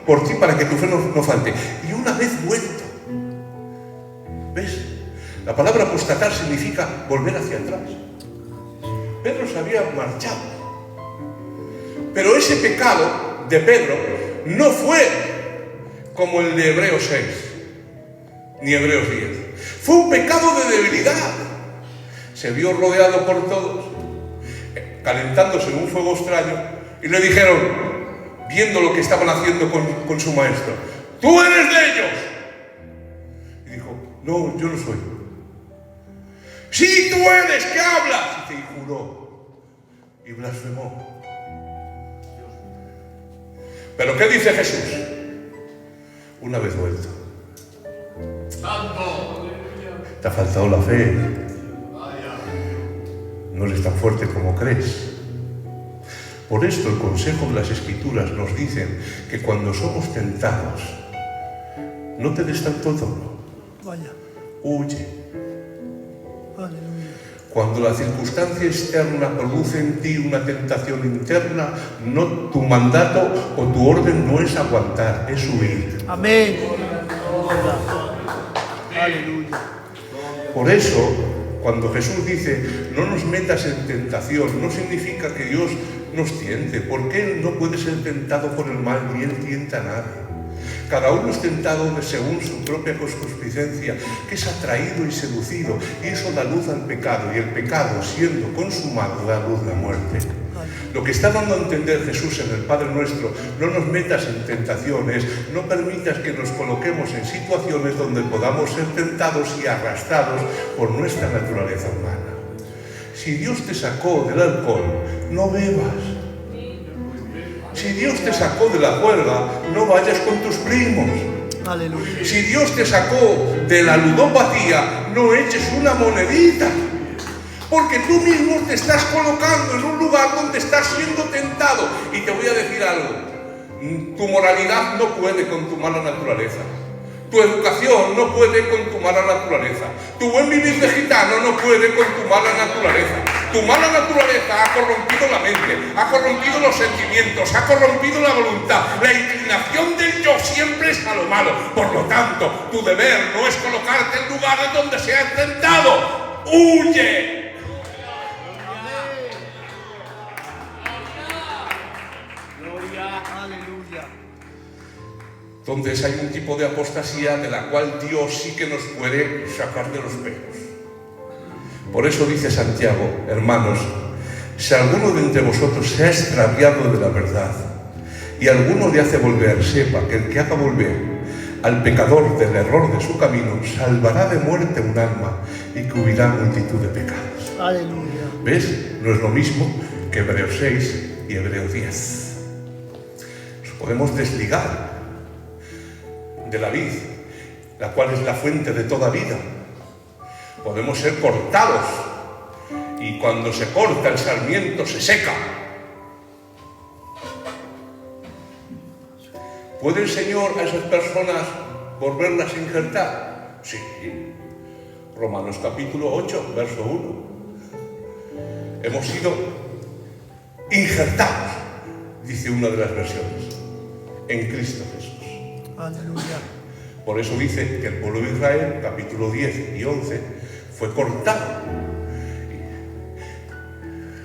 por ti para que tu fe no falte. Y una vez vuelto, ¿ves? La palabra apostatar significa volver hacia atrás. Pedro se había marchado, pero ese pecado de Pedro no fue como el de Hebreos 6 ni Hebreos 10. Fue un pecado de debilidad. Se vio rodeado por todos, calentándose en un fuego extraño, y le dijeron: viendo lo que estaban haciendo con su maestro. ¡Tú eres de ellos! Y dijo, no, yo no soy. ¡Sí, tú eres! ¿Qué hablas? Y juró y blasfemó. ¿Pero qué dice Jesús? Una vez vuelto. Te ha faltado la fe. No eres tan fuerte como crees. Por esto el consejo de las Escrituras nos dicen que cuando somos tentados, no te des tanto tono. Vaya. Huye. Aleluya. Cuando la circunstancia externa produce en ti una tentación interna, no, tu mandato o tu orden no es aguantar, es huir. Amén. Aleluya. Por eso, cuando Jesús dice, no nos metas en tentación, no significa que Dios nos tiente, porque Él no puede ser tentado por el mal, ni Él tienta a nadie. Cada uno es tentado según su propia concupiscencia, que es atraído y seducido, y eso da luz al pecado, y el pecado, siendo consumado, da luz a la muerte. Lo que está dando a entender Jesús en el Padre Nuestro, no nos metas en tentaciones, no permitas que nos coloquemos en situaciones donde podamos ser tentados y arrastrados por nuestra naturaleza humana. Si Dios te sacó del alcohol, no bebas. Si Dios te sacó de la juerga, no vayas con tus primos. Aleluya. Si Dios te sacó de la ludopatía, no eches una monedita. Porque tú mismo te estás colocando en un lugar donde estás siendo tentado. Y te voy a decir algo. Tu moralidad no puede con tu mala naturaleza. Tu educación no puede con tu mala naturaleza. Tu buen vivir de gitano no puede con tu mala naturaleza. Tu mala naturaleza ha corrompido la mente, ha corrompido los sentimientos, ha corrompido la voluntad. La inclinación del yo siempre es a lo malo. Por lo tanto, tu deber no es colocarte en lugares donde seas tentado. ¡Huye! Aleluya. Entonces hay un tipo de apostasía de la cual Dios sí que nos puede sacar de los pelos. Por eso dice Santiago, hermanos, si alguno de entre vosotros se ha extraviado de la verdad y alguno le hace volver, sepa que el que haga volver al pecador del error de su camino salvará de muerte un alma y cubrirá multitud de pecados. Aleluya. ¿Ves? No es lo mismo que Hebreos 6 y Hebreos 10. Nos podemos desligar de la vid, la cual es la fuente de toda vida. Podemos ser cortados y cuando se corta el sarmiento se seca. ¿Puede el Señor a esas personas volverlas a injertar? Sí. Romanos capítulo 8, verso 1. Hemos sido injertados, dice una de las versiones, en Cristo Jesús. Aleluya. Por eso dice que el pueblo de Israel, capítulo 10 y 11, fue cortado.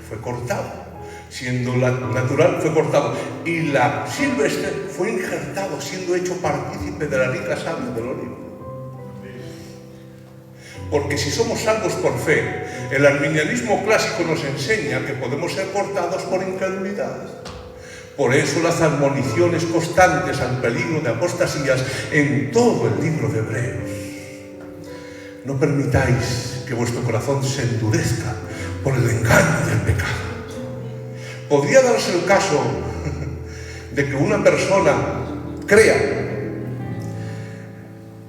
Fue cortado. Siendo la natural, fue cortado. Y la silvestre fue injertado, siendo hecho partícipe de la rica sangre del olivo. Porque si somos salvos por fe, el arminianismo clásico nos enseña que podemos ser cortados por incredulidad. Por eso las admoniciones constantes al peligro de apostasías en todo el libro de Hebreos. No permitáis que vuestro corazón se endurezca por el engaño del pecado. Podría darse el caso de que una persona crea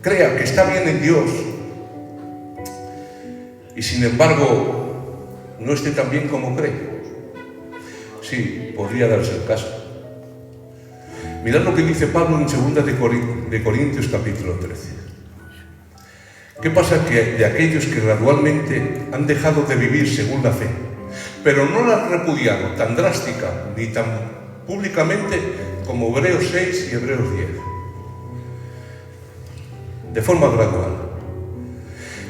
que está bien en Dios y sin embargo no esté tan bien como cree. Sí, podría darse el caso. Mirad lo que dice Pablo en 2 de Corintios capítulo 13. ¿Qué pasa? Que de aquellos que gradualmente han dejado de vivir según la fe, pero no la han repudiado tan drástica ni tan públicamente como Hebreos 6 y Hebreos 10. De forma gradual.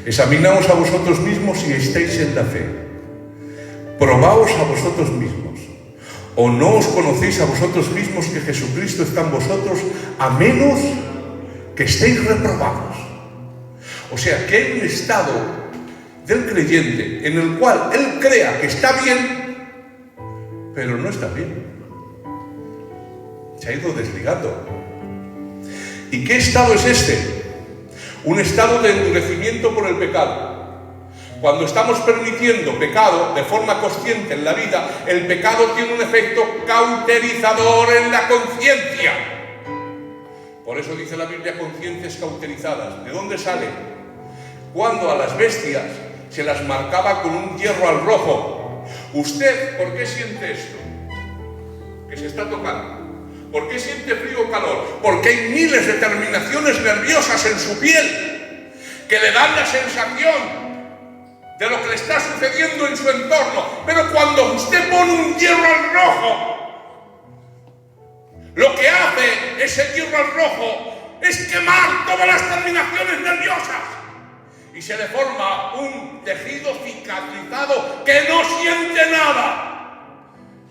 Examinaos a vosotros mismos si estáis en la fe. Probaos a vosotros mismos. ¿O no os conocéis a vosotros mismos que Jesucristo está en vosotros, a menos que estéis reprobados? O sea, que hay un estado del creyente en el cual él crea que está bien, pero no está bien. se ha ido desligando. ¿Y qué estado es este? Un estado de endurecimiento por el pecado. Cuando estamos permitiendo pecado de forma consciente en la vida, el pecado tiene un efecto cauterizador en la conciencia. Por eso dice la Biblia, conciencias cauterizadas. ¿De dónde sale? Cuando a las bestias se las marcaba con un hierro al rojo. ¿Usted por qué siente esto? Que se está tocando. ¿Por qué siente frío o calor? Porque hay miles de terminaciones nerviosas en su piel que le dan la sensación de lo que le está sucediendo en su entorno. Pero cuando usted pone un hierro al rojo, lo que hace ese hierro al rojo es quemar todas las terminaciones nerviosas y se le forma un tejido cicatrizado que no siente nada.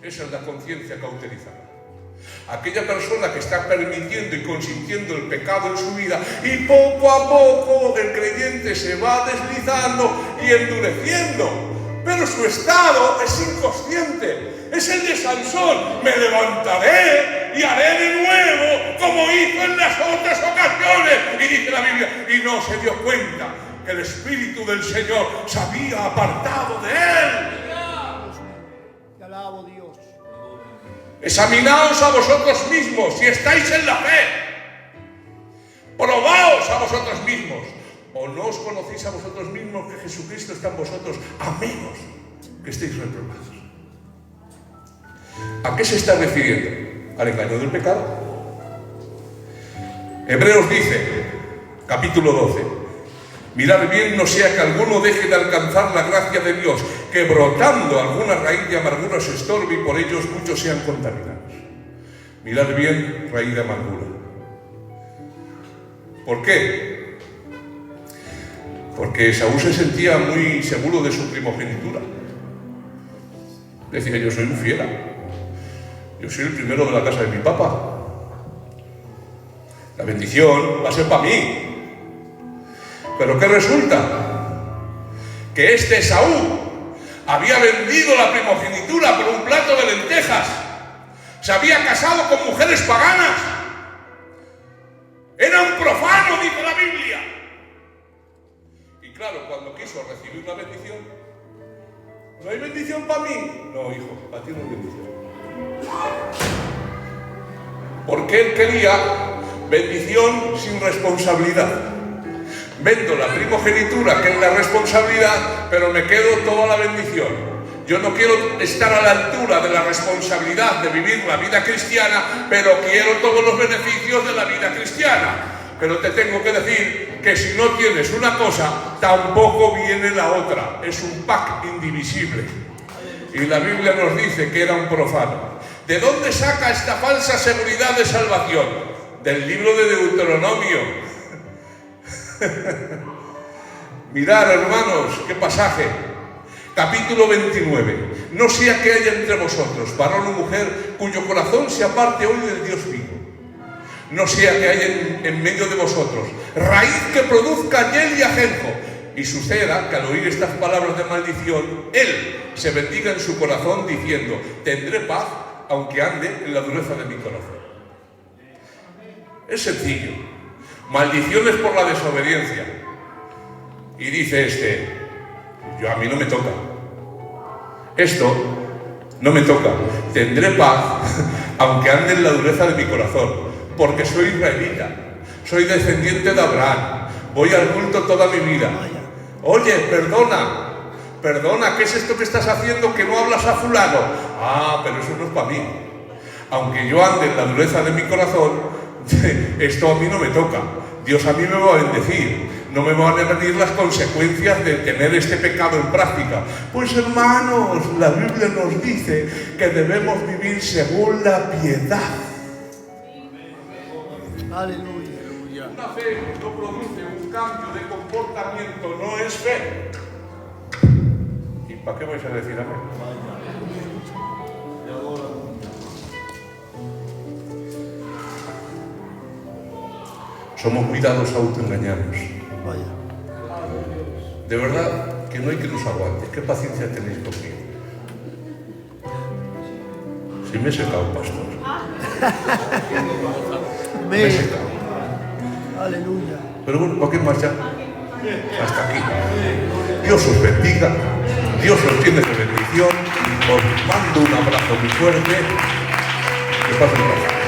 Esa es la conciencia cauterizada. Aquella persona que está permitiendo y consintiendo el pecado en su vida, y poco a poco el creyente se va deslizando y endureciendo, pero su estado es inconsciente, es el de Sansón. Me levantaré y haré de nuevo como hizo en las otras ocasiones, y dice la Biblia, y no se dio cuenta que el Espíritu del Señor se había apartado de él. Te alabo, Dios. Examinaos a vosotros mismos si estáis en la fe. Probaos a vosotros mismos. ¿O no os conocéis a vosotros mismos que Jesucristo está en vosotros, a menos que estéis reprobados? ¿A qué se está refiriendo? ¿Al engaño del pecado? Hebreos dice, capítulo 12, mirad bien, no sea que alguno deje de alcanzar la gracia de Dios, que brotando alguna raíz de amargura se estorbe y por ellos muchos sean contaminados. Mirad bien, raíz de amargura. ¿Por qué? Porque Esaú se sentía muy seguro de su primogenitura. Decía, yo soy un fiera. Yo soy el primero de la casa de mi papá. La bendición va a ser para mí. Pero ¿qué resulta? Que este Esaú había vendido la primogenitura por un plato de lentejas. Se había casado con mujeres paganas. Era un profano, dice la Biblia. Y claro, cuando quiso recibir la bendición, ¿no hay bendición para mí? No, hijo, para ti no hay bendición. Porque él quería bendición sin responsabilidad. Vendo la primogenitura, que es la responsabilidad, pero me quedo toda la bendición. Yo no quiero estar a la altura de la responsabilidad de vivir la vida cristiana, pero quiero todos los beneficios de la vida cristiana. Pero te tengo que decir que si no tienes una cosa, tampoco viene la otra. Es un pack indivisible. Y la Biblia nos dice que era un profano. ¿De dónde saca esta falsa seguridad de salvación? Del libro de Deuteronomio. Mirad, hermanos, qué pasaje. Capítulo 29. No sea que haya entre vosotros varón o mujer cuyo corazón se aparte hoy del Dios vivo. No sea que haya en medio de vosotros raíz que produzca hiel y ajenjo, y suceda que al oír estas palabras de maldición, él se bendiga en su corazón diciendo, tendré paz aunque ande en la dureza de mi corazón. Es sencillo. Maldiciones por la desobediencia. Y dice a mí no me toca. Esto no me toca. Tendré paz aunque ande en la dureza de mi corazón, porque soy israelita, soy descendiente de Abraham, voy al culto toda mi vida. Oye, perdona, ¿qué es esto que estás haciendo que no hablas a fulano? Ah, pero eso no es para mí. Aunque yo ande en la dureza de mi corazón, esto a mí no me toca. Dios a mí me va a bendecir. No me van a venir las consecuencias de tener este pecado en práctica. Pues hermanos, la Biblia nos dice que debemos vivir según la piedad. Aleluya. Una fe no produce un cambio de comportamiento, no es fe. ¿Y para qué vais a decir amén? Somos muy dados a autoengañarnos. Vaya. De verdad que no hay que nos aguante. ¿Qué paciencia tenéis conmigo? Si me he secado, pastor. Amén. Aleluya. Pero bueno, ¿por qué marchar? Hasta aquí. Dios os bendiga. Dios os tiene de bendición. Os mando un abrazo muy fuerte. Que pasen bien.